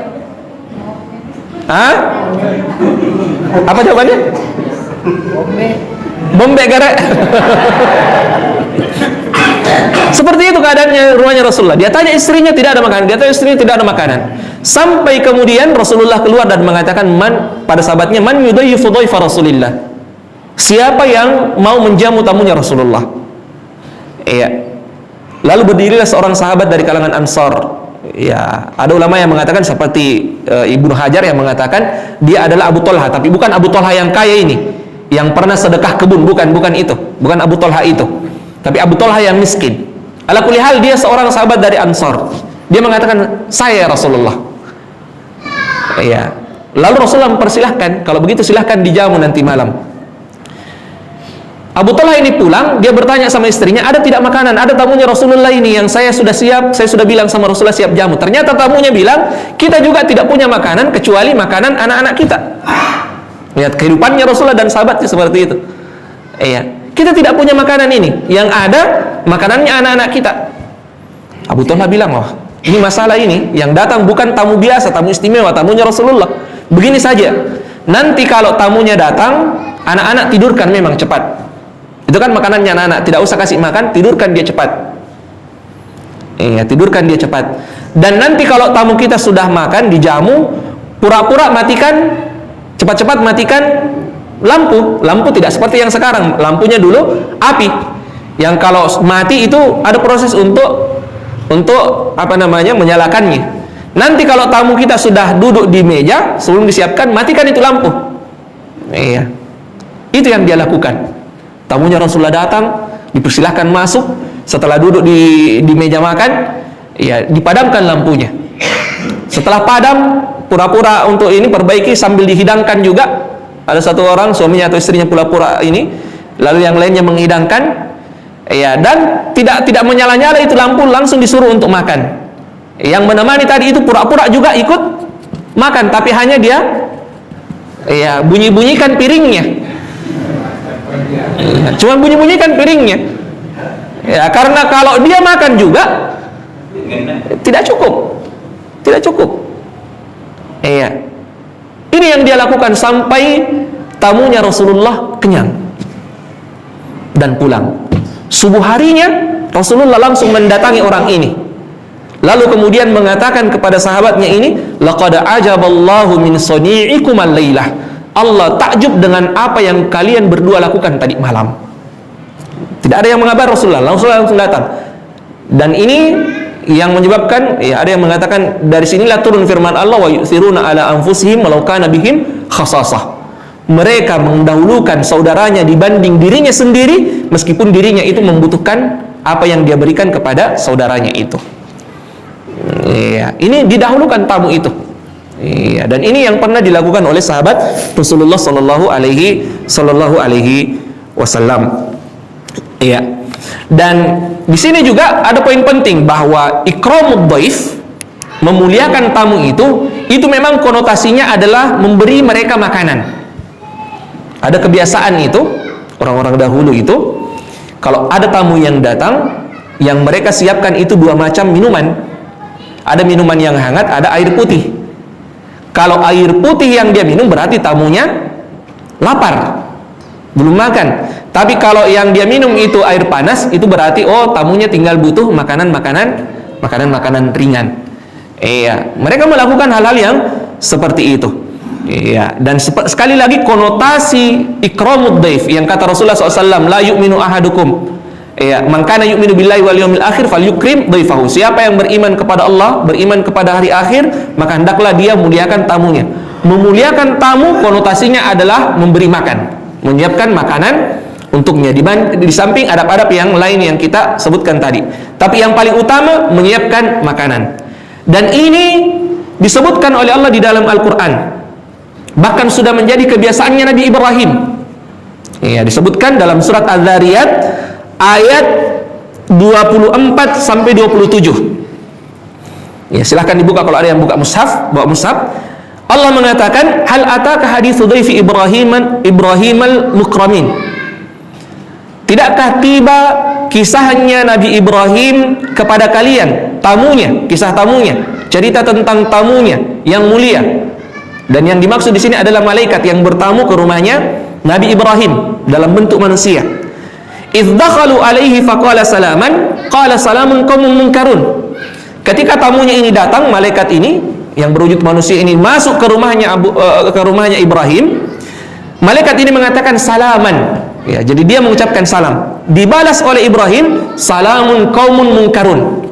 Hah? Apa jawabannya? Bombe gara. Seperti itu keadaannya rumahnya Rasulullah. Dia tanya istrinya tidak ada makanan, sampai kemudian Rasulullah keluar dan mengatakan, pada sahabatnya, man yudayyifu dhaifa Rasulillah, siapa yang mau menjamu tamunya Rasulullah. Iya. Lalu berdirilah seorang sahabat dari kalangan Ansar. Ya, ada ulama yang mengatakan seperti Ibnu Hajar yang mengatakan dia adalah Abu Thalha, tapi bukan Abu Thalha yang kaya ini, yang pernah sedekah kebun, bukan itu, bukan Abu Thalha itu, tapi Abu Thalha yang miskin. Ala kulli hal, dia seorang sahabat dari Ansar. Dia mengatakan, saya Rasulullah. Ya. Lalu Rasulullah mempersilahkan, kalau begitu silahkan dijamu nanti malam. Abu Thalha ini pulang, dia bertanya sama istrinya, ada tidak makanan? Ada tamunya Rasulullah ini yang saya sudah siap, saya sudah bilang sama Rasulullah siap jamu. Ternyata tamunya bilang, kita juga tidak punya makanan kecuali makanan anak-anak kita. Lihat kehidupannya Rasulullah dan sahabatnya seperti itu. Iya. Kita tidak punya makanan ini, yang ada makanannya anak-anak kita. Abu Thalha bilang, wah, ini masalah ini, yang datang bukan tamu biasa, tamu istimewa, tamunya Rasulullah. Begini saja, nanti kalau tamunya datang, anak-anak tidurkan memang cepat. Itu kan makanannya anak-anak, tidak usah kasih makan, tidurkan dia cepat. Iya, tidurkan dia cepat. Dan nanti kalau tamu kita sudah makan, dijamu, pura-pura matikan, cepat-cepat matikan lampu tidak seperti yang sekarang. Lampunya dulu api, yang kalau mati itu ada proses untuk menyalakannya. Nanti kalau tamu kita sudah duduk di meja sebelum disiapkan, matikan itu lampu. Iya, itu yang dia lakukan. Tamunya Rasulullah datang, dipersilahkan masuk. Setelah duduk di meja makan, ya dipadamkan lampunya. Setelah padam, pura-pura untuk ini perbaiki sambil dihidangkan juga. Ada satu orang, suaminya atau istrinya pura-pura ini, lalu yang lainnya menghidangkan, ya, dan tidak menyala-nyala itu lampu, langsung disuruh untuk makan. Yang menemani tadi itu pura-pura juga ikut makan, tapi hanya dia, ya, bunyi-bunyikan piringnya. Ya, cuma bunyi-bunyikan piringnya. Ya, karena kalau dia makan juga tidak cukup. Iya. Ini yang dia lakukan sampai tamunya Rasulullah kenyang dan pulang. Subuh harinya Rasulullah langsung mendatangi orang ini, lalu kemudian mengatakan kepada sahabatnya ini, laqad ajaballahu min sani'ikum al-lailah. Allah takjub dengan apa yang kalian berdua lakukan tadi malam. Tidak ada yang mengabar Rasulullah, langsung datang. Dan ini yang menyebabkan, ya, ada yang mengatakan dari sinilah turun firman Allah, wa yu'thiruna ala anfusihim walau kana bihim khasasah. Mereka mendahulukan saudaranya dibanding dirinya sendiri, meskipun dirinya itu membutuhkan apa yang dia berikan kepada saudaranya itu. Ya, ini didahulukan tamu itu. Ya, dan ini yang pernah dilakukan oleh sahabat Rasulullah sallallahu alaihi wasallam. Ya. Dan di sini juga ada poin penting bahwa ikramud dhaif, memuliakan tamu itu memang konotasinya adalah memberi mereka makanan. Ada kebiasaan itu orang-orang dahulu itu, kalau ada tamu yang datang, yang mereka siapkan itu 2 macam minuman. Ada minuman yang hangat, ada air putih. Kalau air putih yang dia minum berarti tamunya lapar. belum makan. Tapi kalau yang dia minum itu air panas, itu berarti oh tamunya tinggal butuh makanan ringan. Iya, mereka melakukan hal-hal yang seperti itu. Iya, dan sekali lagi konotasi ikramud dhaif yang kata Rasulullah SAW, la yu'minu ahadukum. Iya, man kana yu'minu billahi wal yawmil akhir falyukrim dhaifahu. Siapa yang beriman kepada Allah, beriman kepada hari akhir, maka hendaklah dia muliakan tamunya. Memuliakan tamu konotasinya adalah memberi makan, menyiapkan makanan untuknya, di samping adab-adab yang lain yang kita sebutkan tadi. Tapi yang paling utama menyiapkan makanan. Dan ini disebutkan oleh Allah di dalam Al-Quran. Bahkan sudah menjadi kebiasaannya Nabi Ibrahim. Ya, disebutkan dalam surat Az-Zariyat ayat 24 sampai 27. Ya, silahkan dibuka kalau ada yang buka mushaf, bawa mushaf. Allah mengatakan, hal ataka haditsu dhaifi Ibrahimal mukramin. Tidakkah tiba kisahnya Nabi Ibrahim kepada kalian, tamunya, kisah tamunya, cerita tentang tamunya yang mulia. Dan yang dimaksud di sini adalah malaikat yang bertamu ke rumahnya Nabi Ibrahim dalam bentuk manusia. Idz dakhalu alaihi faqala salaman, qala salamun qaumun munkarun. Ketika tamunya ini datang, malaikat ini yang berwujud manusia ini masuk ke rumahnya Ibrahim, malaikat ini mengatakan salaman. Ya, jadi dia mengucapkan salam. Dibalas oleh Ibrahim, salamun qaumun munkarun.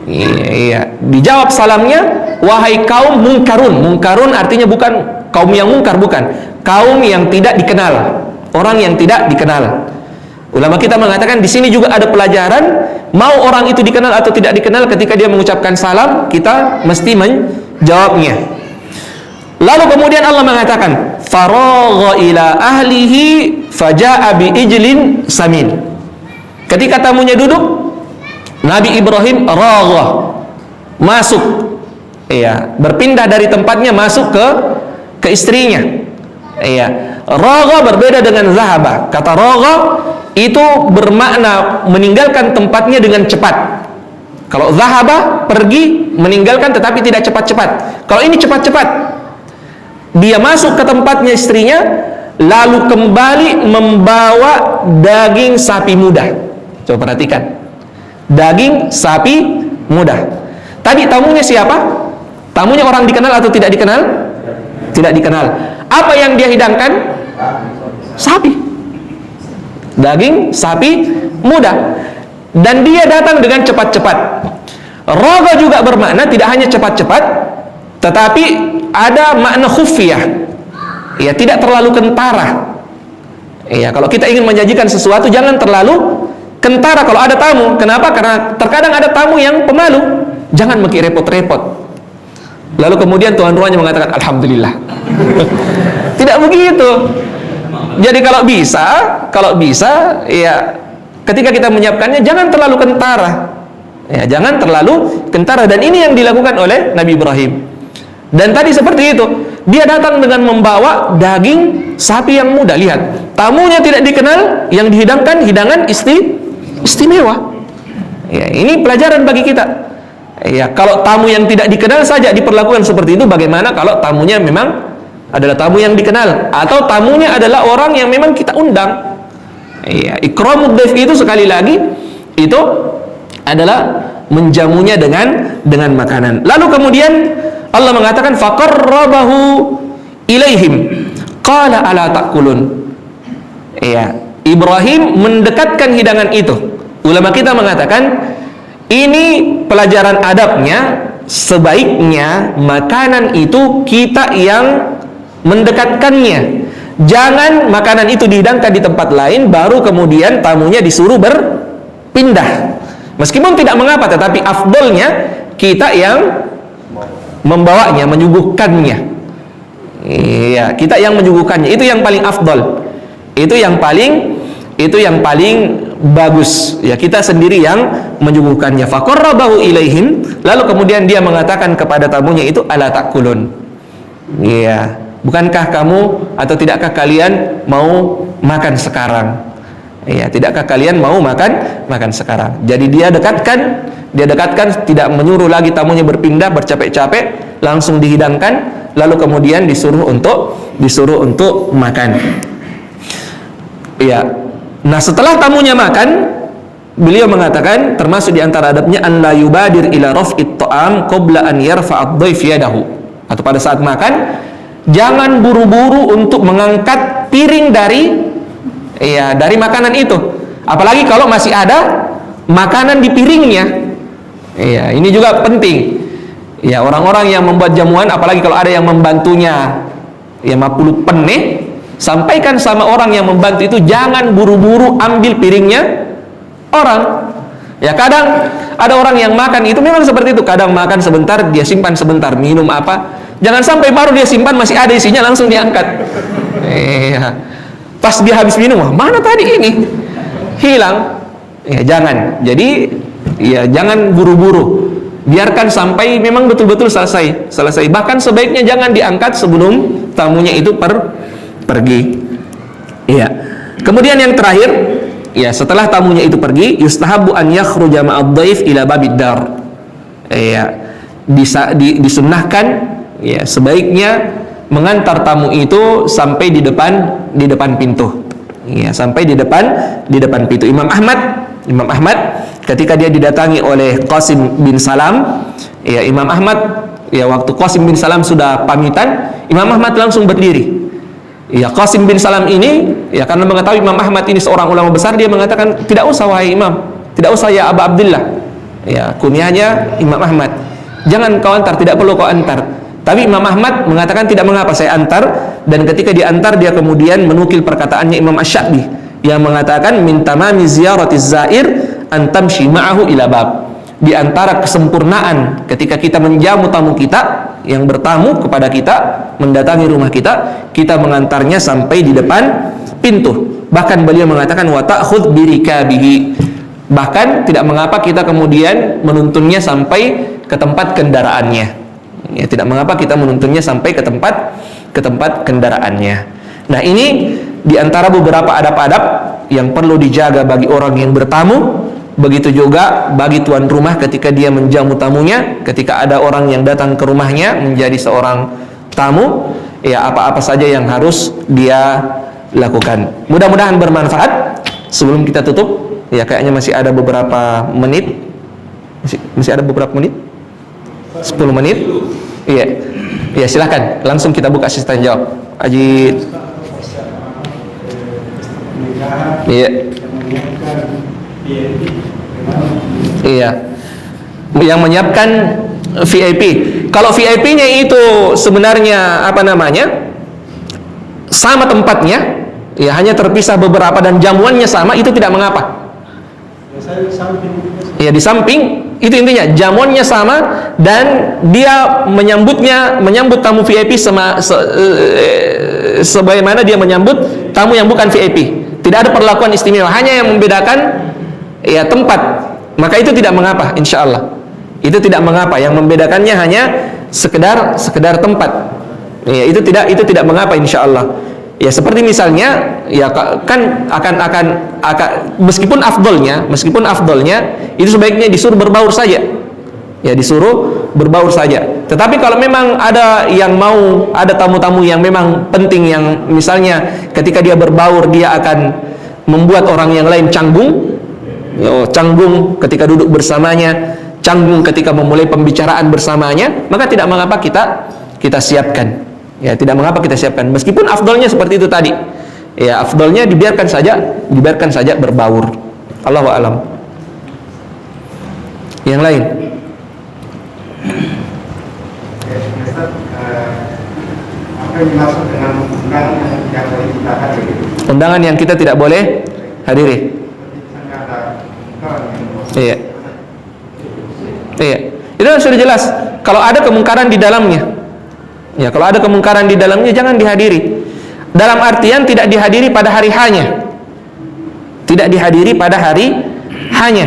Iya, dijawab salamnya, wahai kaum munkarun. Munkarun artinya bukan kaum yang mungkar, bukan. Kaum yang tidak dikenal, orang yang tidak dikenal. Ulama kita mengatakan di sini juga ada pelajaran, mau orang itu dikenal atau tidak dikenal, ketika dia mengucapkan salam, kita mesti menjawabnya. Lalu kemudian Allah mengatakan, faragha ila ahlihi faja'a bi ijlin samin. Ketika tamunya duduk, Nabi Ibrahim ragha, masuk, iya, berpindah dari tempatnya masuk ke istrinya. Iya, ragha berbeda dengan zahaba. Kata ragha itu bermakna meninggalkan tempatnya dengan cepat. Kalau zahaba pergi meninggalkan tetapi tidak cepat-cepat. Kalau ini cepat-cepat. Dia masuk ke tempatnya istrinya, lalu kembali membawa daging sapi muda. Coba perhatikan, daging sapi muda. Tadi tamunya siapa? Tamunya orang dikenal atau tidak dikenal? Tidak dikenal. Apa yang dia hidangkan? Sapi. Daging sapi muda. Dan dia datang dengan cepat-cepat. Raga juga bermakna tidak hanya cepat-cepat, tetapi ada makna khufiyah. Ya, tidak terlalu kentara. Ya, kalau kita ingin menjanjikan sesuatu jangan terlalu kentara kalau ada tamu. Kenapa? Karena terkadang ada tamu yang pemalu. Jangan makin repot-repot. Lalu kemudian tuan rumahnya mengatakan alhamdulillah. Tidak begitu. Jadi kalau bisa ya ketika kita menyiapkannya jangan terlalu kentara. Ya, jangan terlalu kentara, dan ini yang dilakukan oleh Nabi Ibrahim. Dan tadi seperti itu, dia datang dengan membawa daging sapi yang muda. Lihat, tamunya tidak dikenal, yang dihidangkan hidangan istimewa. Ya, ini pelajaran bagi kita. Ya, kalau tamu yang tidak dikenal saja diperlakukan seperti itu, bagaimana kalau tamunya memang adalah tamu yang dikenal, atau tamunya adalah orang yang memang kita undang? Ya, ikramud dhaif itu sekali lagi itu adalah menjamunya dengan makanan. Lalu kemudian Allah mengatakan faqarrabahu ilaihim qala ala ta'kulun. Ya, Ibrahim mendekatkan hidangan itu. Ulama kita mengatakan ini pelajaran adabnya, sebaiknya makanan itu kita yang mendekatkannya. Jangan makanan itu dihidangkan di tempat lain baru kemudian tamunya disuruh berpindah. Meskipun tidak mengapa, tetapi afdolnya kita yang membawanya, menyuguhkannya. Iya, kita yang menyuguhkannya. Itu yang paling afdol. Itu yang paling bagus. Ya, kita sendiri yang menyuguhkannya. Faqarrabahu ilaihim, lalu kemudian dia mengatakan kepada tamunya itu ala ta'kulun. Iya, bukankah kamu atau tidakkah kalian mau makan sekarang? Ya, tidakkah kalian mau makan sekarang? Jadi dia dekatkan, tidak menyuruh lagi tamunya berpindah bercapek-capek, langsung dihidangkan, lalu kemudian disuruh untuk makan. Ya. Nah, setelah tamunya makan, beliau mengatakan termasuk di antara adabnya an la yubadir ila raf'it ta'am qabla an yarfa'a ad-dhaif yadahu. Atau pada saat makan, jangan buru-buru untuk mengangkat piring dari makanan itu. Apalagi kalau masih ada makanan di piringnya. Ya, ini juga penting. Ya, orang-orang yang membuat jamuan, apalagi kalau ada yang membantunya, ya mapulu peneh, sampaikan sama orang yang membantu itu jangan buru-buru ambil piringnya orang. Ya, kadang ada orang yang makan itu memang seperti itu, kadang makan sebentar dia simpan sebentar, minum apa, jangan sampai baru dia simpan masih ada isinya langsung diangkat. Pas dia habis minum, wah, mana tadi ini hilang. Ya, jangan. Jadi ya jangan buru-buru, biarkan sampai memang betul-betul selesai. Bahkan sebaiknya jangan diangkat sebelum tamunya itu pergi. Iya. Kemudian yang terakhir, ya setelah tamunya itu pergi, yustahabu an yakhruja ma'ad dhaif ila babid dar. Ya, disunnahkan ya sebaiknya mengantar tamu itu sampai di depan pintu. Ya, sampai di depan pintu. Imam Ahmad ketika dia didatangi oleh Qasim bin Salam, ya Imam Ahmad, ya waktu Qasim bin Salam sudah pamitan, Imam Ahmad langsung berdiri. Ya, Qasim bin Salam ini, ya karena mengetahui Imam Ahmad ini seorang ulama besar, dia mengatakan, tidak usah wahai Imam, tidak usah ya Aba Abdullah. Ya, kunyahnya Imam Ahmad. Jangan kau antar, tidak perlu kau antar. Tapi Imam Ahmad mengatakan tidak mengapa saya antar, dan ketika diantar dia kemudian menukil perkataannya Imam Asy-Sya'bi yang mengatakan min tamami ziyaratiz zair an tamshi ma'ahu ila bab. Di antara kesempurnaan ketika kita menjamu tamu kita yang bertamu kepada kita, mendatangi rumah kita, kita mengantarnya sampai di depan pintu. Bahkan beliau mengatakan wa ta'khudh birikabihi. Bahkan tidak mengapa kita kemudian menuntunnya sampai ke tempat kendaraannya. Ya, tidak mengapa kita menuntunnya sampai ke tempat kendaraannya. Nah, ini di antara beberapa adab-adab yang perlu dijaga bagi orang yang bertamu. Begitu juga bagi tuan rumah ketika dia menjamu tamunya, ketika ada orang yang datang ke rumahnya menjadi seorang tamu, ya apa-apa saja yang harus dia lakukan. Mudah-mudahan bermanfaat. Sebelum kita tutup, ya kayaknya masih ada beberapa menit. Masih ada beberapa menit? 10 menit. Iya. Ya, silakan. Langsung kita buka asisten jawab. Ajit. Iya. Iya. Yang menyiapkan VIP. Kalau VIP-nya itu sebenarnya apa namanya? Sama tempatnya, ya hanya terpisah beberapa dan jamuannya sama, itu tidak mengapa. Ya, di samping itu intinya jamuannya sama dan dia menyambut tamu VIP sebagaimana dia menyambut tamu yang bukan VIP. Tidak ada perlakuan istimewa, hanya yang membedakan ya tempat. Maka itu tidak mengapa, insya Allah. Itu tidak mengapa. Yang membedakannya hanya sekedar tempat. Ya, itu tidak mengapa, insya Allah. Ya seperti misalnya, ya kan akan meskipun afdolnya itu sebaiknya disuruh berbaur saja. Ya, disuruh berbaur saja. Tetapi kalau memang ada tamu-tamu yang memang penting, yang misalnya ketika dia berbaur dia akan membuat orang yang lain canggung. Canggung ketika duduk bersamanya, canggung ketika memulai pembicaraan bersamanya, maka tidak mengapa kita siapkan. Ya, tidak mengapa kita siapkan. Meskipun afdolnya seperti itu tadi. Ya, afdolnya dibiarkan saja berbaur. Allahu a'lam. Yang lain? Apa yang dimaksud dengan undangan yang boleh kita hadiri? Undangan yang kita tidak boleh hadiri. Iya. Iya. Itu sudah jelas. Kalau ada kemungkaran di dalamnya. Ya, kalau ada kemungkaran di dalamnya jangan dihadiri. Dalam artian tidak dihadiri pada hari hanya. Tidak dihadiri pada hari hanya.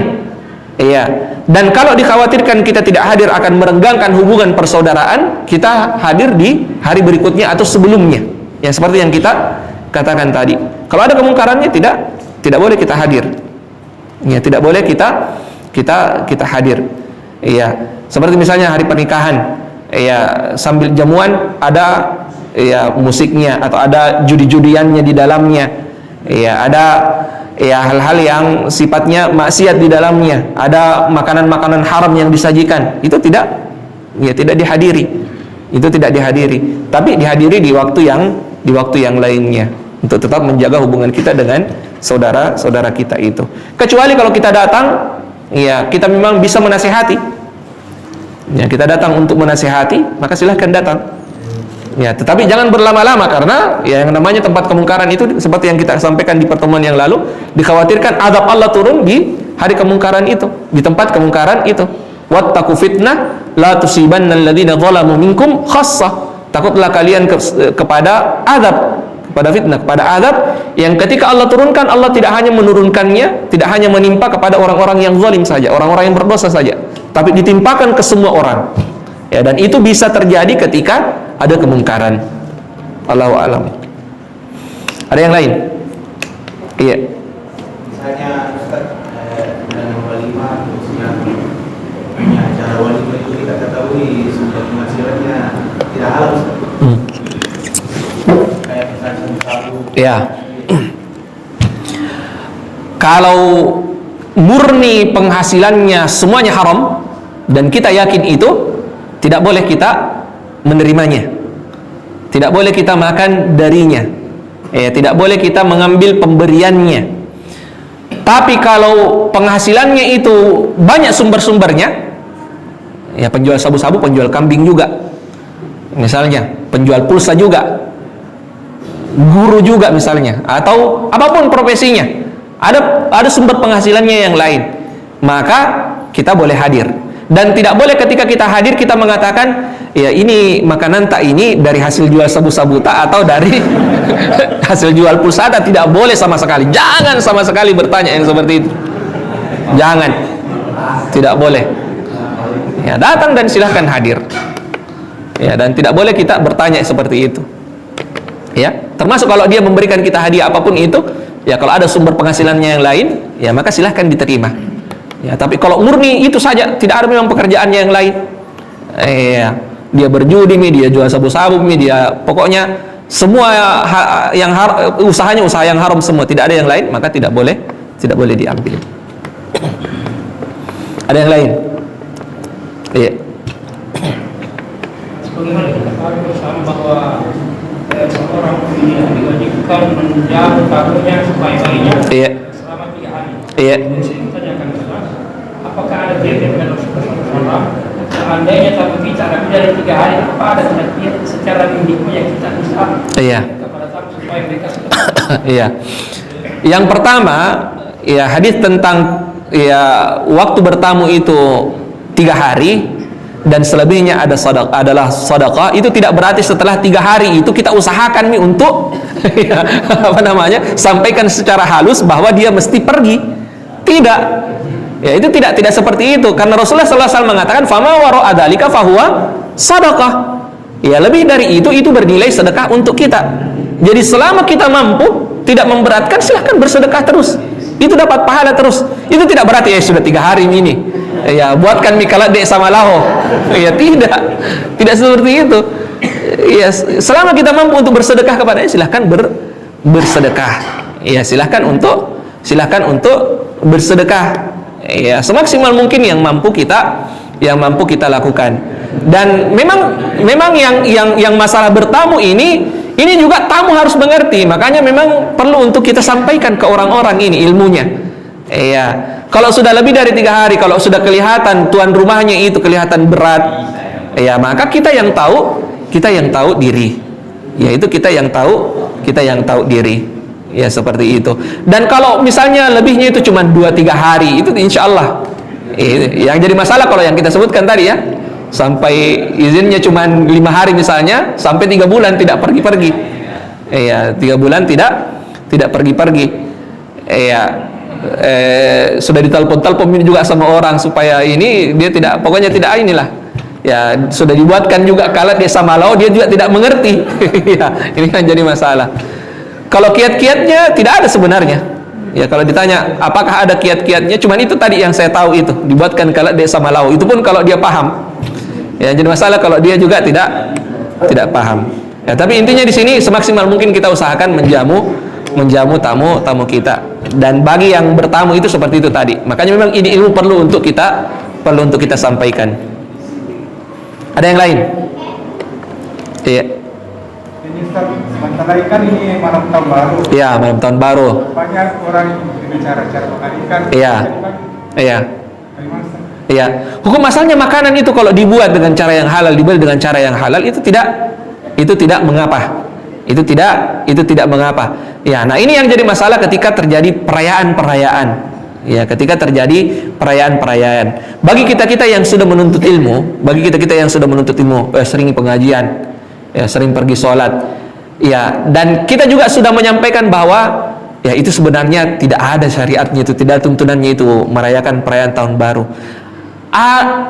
Iya. Dan kalau dikhawatirkan kita tidak hadir akan merenggangkan hubungan persaudaraan, kita hadir di hari berikutnya atau sebelumnya. Ya, seperti yang kita katakan tadi. Kalau ada kemungkarannya tidak boleh kita hadir. Ya, tidak boleh kita hadir. Iya, seperti misalnya hari pernikahan, ya sambil jamuan ada ya musiknya atau ada judi-judiannya di dalamnya. Ya, ada ya hal-hal yang sifatnya maksiat di dalamnya, ada makanan-makanan haram yang disajikan, itu tidak dihadiri. Itu tidak dihadiri, tapi dihadiri di waktu yang lainnya untuk tetap menjaga hubungan kita dengan saudara-saudara kita itu. Kecuali kalau kita datang, ya kita memang bisa menasihati. Ya, kita datang untuk menasihati, maka silahkan datang. Ya, tetapi jangan berlama-lama karena ya yang namanya tempat kemungkaran itu seperti yang kita sampaikan di pertemuan yang lalu, dikhawatirkan azab Allah turun di hari kemungkaran itu, di tempat kemungkaran itu. Wattaqu fitnah la tusibanna alladziina zalamu minkum khassah. Takutlah kalian kepada azab, kepada fitnah, kepada azab yang ketika Allah turunkan, Allah tidak hanya menurunkannya, tidak hanya menimpa kepada orang-orang yang zalim saja, orang-orang yang berdosa saja, tapi ditimpakan ke semua orang. Ya, dan itu bisa terjadi ketika ada kemungkaran. Allahu a'lam. Ada yang lain? Iya. Misalnya Ustaz, dalam walimah khususnya acara walimah itu kita ketahui sumber penghasilannya tidak halal. Kayak misalnya sabu. Ya. Kalau murni penghasilannya semuanya haram dan kita yakin itu, tidak boleh kita menerimanya, tidak boleh kita makan darinya, tidak boleh kita mengambil pemberiannya. Tapi kalau penghasilannya itu banyak sumber-sumbernya, ya penjual sabu-sabu, penjual kambing juga, misalnya penjual pulsa juga, guru juga misalnya, atau apapun profesinya, ada sumber penghasilannya yang lain, maka kita boleh hadir. Dan tidak boleh ketika kita hadir kita mengatakan, ya ini makanan tak ini dari hasil jual sabu-sabu tak atau dari hasil jual pulsa tak. Tidak boleh sama sekali. Jangan sama sekali bertanya yang seperti itu. Jangan. Tidak boleh. Ya, datang dan silahkan hadir. Ya, dan tidak boleh kita bertanya seperti itu. Ya, termasuk kalau dia memberikan kita hadiah apapun itu, ya kalau ada sumber penghasilannya yang lain, ya maka silahkan diterima. Ya, tapi kalau murni itu saja, tidak ada memang pekerjaannya yang lain, dia berjudi, dia jual sabu-sabu, dia pokoknya semua yang usahanya usaha yang haram semua, tidak ada yang lain, maka tidak boleh diambil. Ada yang lain? Iya. Sebagaimana kita tahu bersama bahwa seorang diwajibkan menjaga kaburnya sebaik-baiknya selama 3 hari. Iya. Apakah ada kiat dengan Rasulullah? Seandainya tamu kita lebih dari 3 hari, apa ada kiat secara mendikmu yang kita bisa kepada tamu supaya mereka Iya. Yang pertama, ya hadis tentang ya waktu bertamu itu 3 hari dan selebihnya adalah sedekah, itu tidak berarti setelah 3 hari itu kita usahakan untuk ya, sampaikan secara halus bahwa dia mesti pergi. Tidak. Ya, itu tidak seperti itu, karena Rasulullah SAW mengatakan fama wara'a dzalika fahuwa sedekah. Ya, lebih dari itu bernilai sedekah untuk kita. Jadi selama kita mampu, tidak memberatkan, silahkan bersedekah terus. Itu dapat pahala terus. Itu tidak berarti ya sudah 3 hari ini. Ya, buatkan mie kalat dek sama laho. Ya, tidak seperti itu. Ya, selama kita mampu untuk bersedekah kepadanya, silahkan bersedekah. Ya, silahkan untuk bersedekah. Ya, semaksimal mungkin yang mampu kita lakukan. Dan memang yang masalah bertamu ini juga tamu harus mengerti. Makanya memang perlu untuk kita sampaikan ke orang-orang ini ilmunya. Ya, kalau sudah lebih dari 3 hari, kalau sudah kelihatan tuan rumahnya itu kelihatan berat, ya maka kita yang tahu diri. Ya, itu kita yang tahu diri. Ya, seperti itu. Dan kalau misalnya lebihnya itu cuma 2-3 hari, itu insya Allah yang jadi masalah kalau yang kita sebutkan tadi ya, sampai izinnya cuma 5 hari misalnya, sampai 3 bulan tidak pergi-pergi. Ya, 3 bulan tidak pergi-pergi. Ya, sudah ditelepon juga sama orang supaya ini dia tidak, pokoknya tidak inilah. Ya, sudah dibuatkan juga kalat dia sama lau, dia juga tidak mengerti. Ya, ini kan jadi masalah. Kalau kiat-kiatnya tidak ada sebenarnya. Ya, kalau ditanya apakah ada kiat-kiatnya, cuman itu tadi yang saya tahu, itu dibuatkan kalat dia sama lau. Itu pun kalau dia paham. Ya, jadi masalah kalau dia juga tidak paham. Ya, tapi intinya di sini semaksimal mungkin kita usahakan menjamu menjamu tamu kita. Dan bagi yang bertamu itu seperti itu tadi. Makanya memang ini ilmu perlu untuk kita sampaikan. Ada yang lain? Iya. Ini sebentar lagi kan ini malam tahun baru. Iya, malam tahun baru. Banyak orang dengan cara-cara makan ikan. Iya. Iya. Bagaimana, Ustaz? Iya. Hukum asalnya makanan itu kalau dibuat dengan cara yang halal, dibeli dengan cara yang halal, itu tidak mengapa. Itu tidak mengapa. Ya, nah ini yang jadi masalah ketika terjadi perayaan-perayaan. Ya, ketika terjadi perayaan-perayaan. Bagi kita-kita yang sudah menuntut ilmu, sering pengajian, ya, sering pergi sholat, ya, dan kita juga sudah menyampaikan bahwa ya itu sebenarnya tidak ada syariatnya, itu tidak tuntunannya itu merayakan perayaan tahun baru.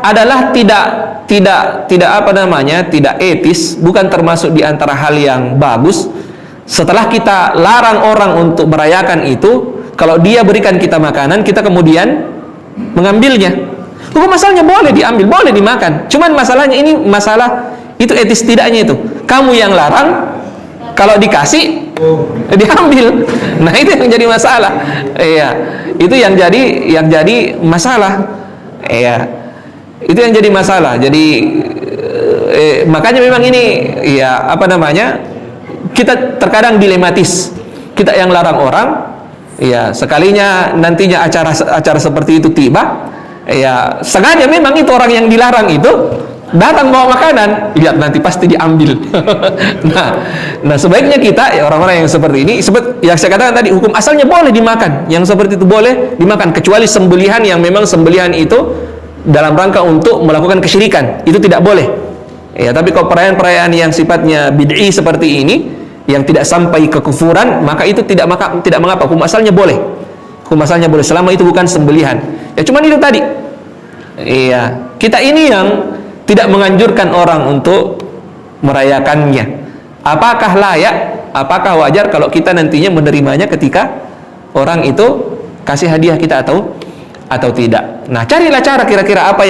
Adalah tidak etis, bukan termasuk di antara hal yang bagus. Setelah kita larang orang untuk merayakan itu, kalau dia berikan kita makanan, kita kemudian mengambilnya. Hukum asalnya boleh diambil, boleh dimakan. Cuman masalahnya ini masalah itu etis tidaknya itu. Kamu yang larang, kalau dikasih diambil. Nah, itu yang jadi masalah. Iya. Itu yang jadi masalah. Iya. Itu yang jadi masalah. Jadi makanya memang ini kita terkadang dilematis. Kita yang larang orang, ya, sekalinya nantinya acara seperti itu tiba, ya, sengaja memang itu orang yang dilarang itu datang bawa makanan, lihat nanti pasti diambil. nah sebaiknya kita, ya, orang-orang yang seperti ini, yang saya katakan tadi, hukum asalnya boleh dimakan, yang seperti itu boleh dimakan, kecuali sembelihan yang memang sembelihan itu dalam rangka untuk melakukan kesyirikan, itu tidak boleh. Ya, tapi kalau perayaan-perayaan yang sifatnya bid'i seperti ini, yang tidak sampai kekufuran, maka itu tidak mengapa. Hukum asalnya boleh. Hukum asalnya boleh selama itu bukan sembelihan. Ya, cuman itu tadi. Iya, kita ini yang tidak menganjurkan orang untuk merayakannya. Apakah layak, apakah wajar kalau kita nantinya menerimanya ketika orang itu kasih hadiah kita atau tidak. Nah, carilah cara kira-kira apa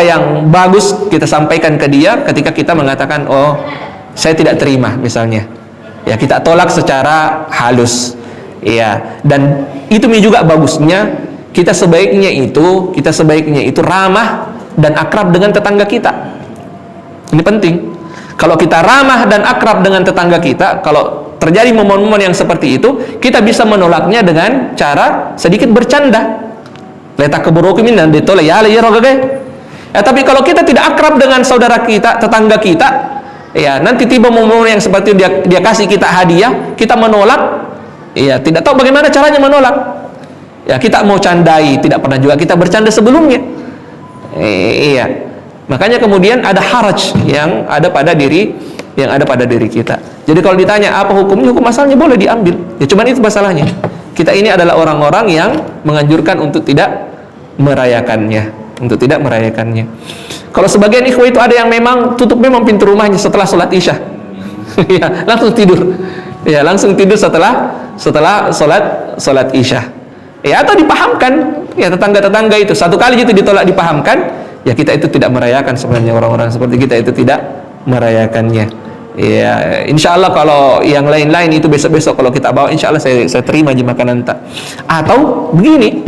yang bagus kita sampaikan ke dia ketika kita mengatakan, oh, saya tidak terima misalnya. Ya, kita tolak secara halus. Ya, dan itu juga bagusnya kita sebaiknya itu ramah dan akrab dengan tetangga kita. Ini penting. Kalau kita ramah dan akrab dengan tetangga kita, kalau terjadi momen-momen yang seperti itu, kita bisa menolaknya dengan cara sedikit bercanda. Letak keburukimin dan ditolak ya tapi kalau kita tidak akrab dengan saudara kita, tetangga kita, ya, nanti tiba momen yang seperti dia kasih kita hadiah, kita menolak, ya, tidak tahu bagaimana caranya menolak. Ya, kita mau candai, tidak pernah juga kita bercanda sebelumnya. Iya. Makanya kemudian ada haraj yang ada pada diri kita. Jadi kalau ditanya apa hukumnya, hukum asalnya boleh diambil. Ya, cuman itu masalahnya. Kita ini adalah orang-orang yang menganjurkan untuk tidak merayakannya. Kalau sebagian ikhwah itu ada yang memang tutup memang pintu rumahnya setelah sholat isya. Ya, langsung tidur. Ya, langsung tidur setelah sholat isya. Ya, atau dipahamkan, ya, tetangga-tetangga itu satu kali itu ditolak, dipahamkan, ya, kita itu tidak merayakan sebenarnya, orang-orang seperti kita itu tidak merayakannya. Ya, insya Allah kalau yang lain-lain itu besok-besok kalau kita bawa, insya Allah saya terima aja makanan tak. Atau begini,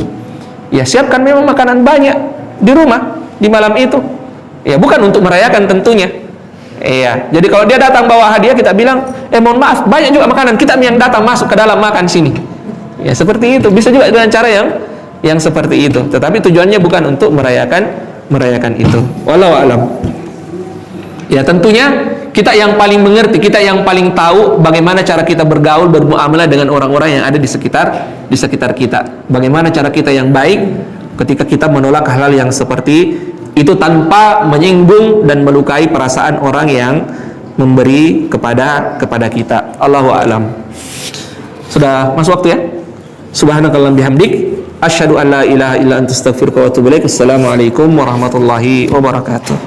ya, siapkan memang makanan banyak di rumah di malam itu. Ya, bukan untuk merayakan tentunya. Iya. Jadi kalau dia datang bawa hadiah, kita bilang, mohon maaf, banyak juga makanan, kita yang datang masuk ke dalam makan sini. Ya, seperti itu. Bisa juga dengan cara yang seperti itu. Tetapi tujuannya bukan untuk merayakan itu. Wallahu a'lam. Ya, tentunya kita yang paling mengerti, kita yang paling tahu bagaimana cara kita bergaul, bermuamalah dengan orang-orang yang ada di sekitar kita. Bagaimana cara kita yang baik ketika kita menolak hal-hal yang seperti itu tanpa menyinggung dan melukai perasaan orang yang memberi kepada kita. Allahu a'lam. Sudah masuk waktu ya? Subhanakallahumma bihamdik asyhadu an la ilaha illa anta astaghfiruka wa atubu ilaik. Assalamualaikum warahmatullahi wabarakatuh.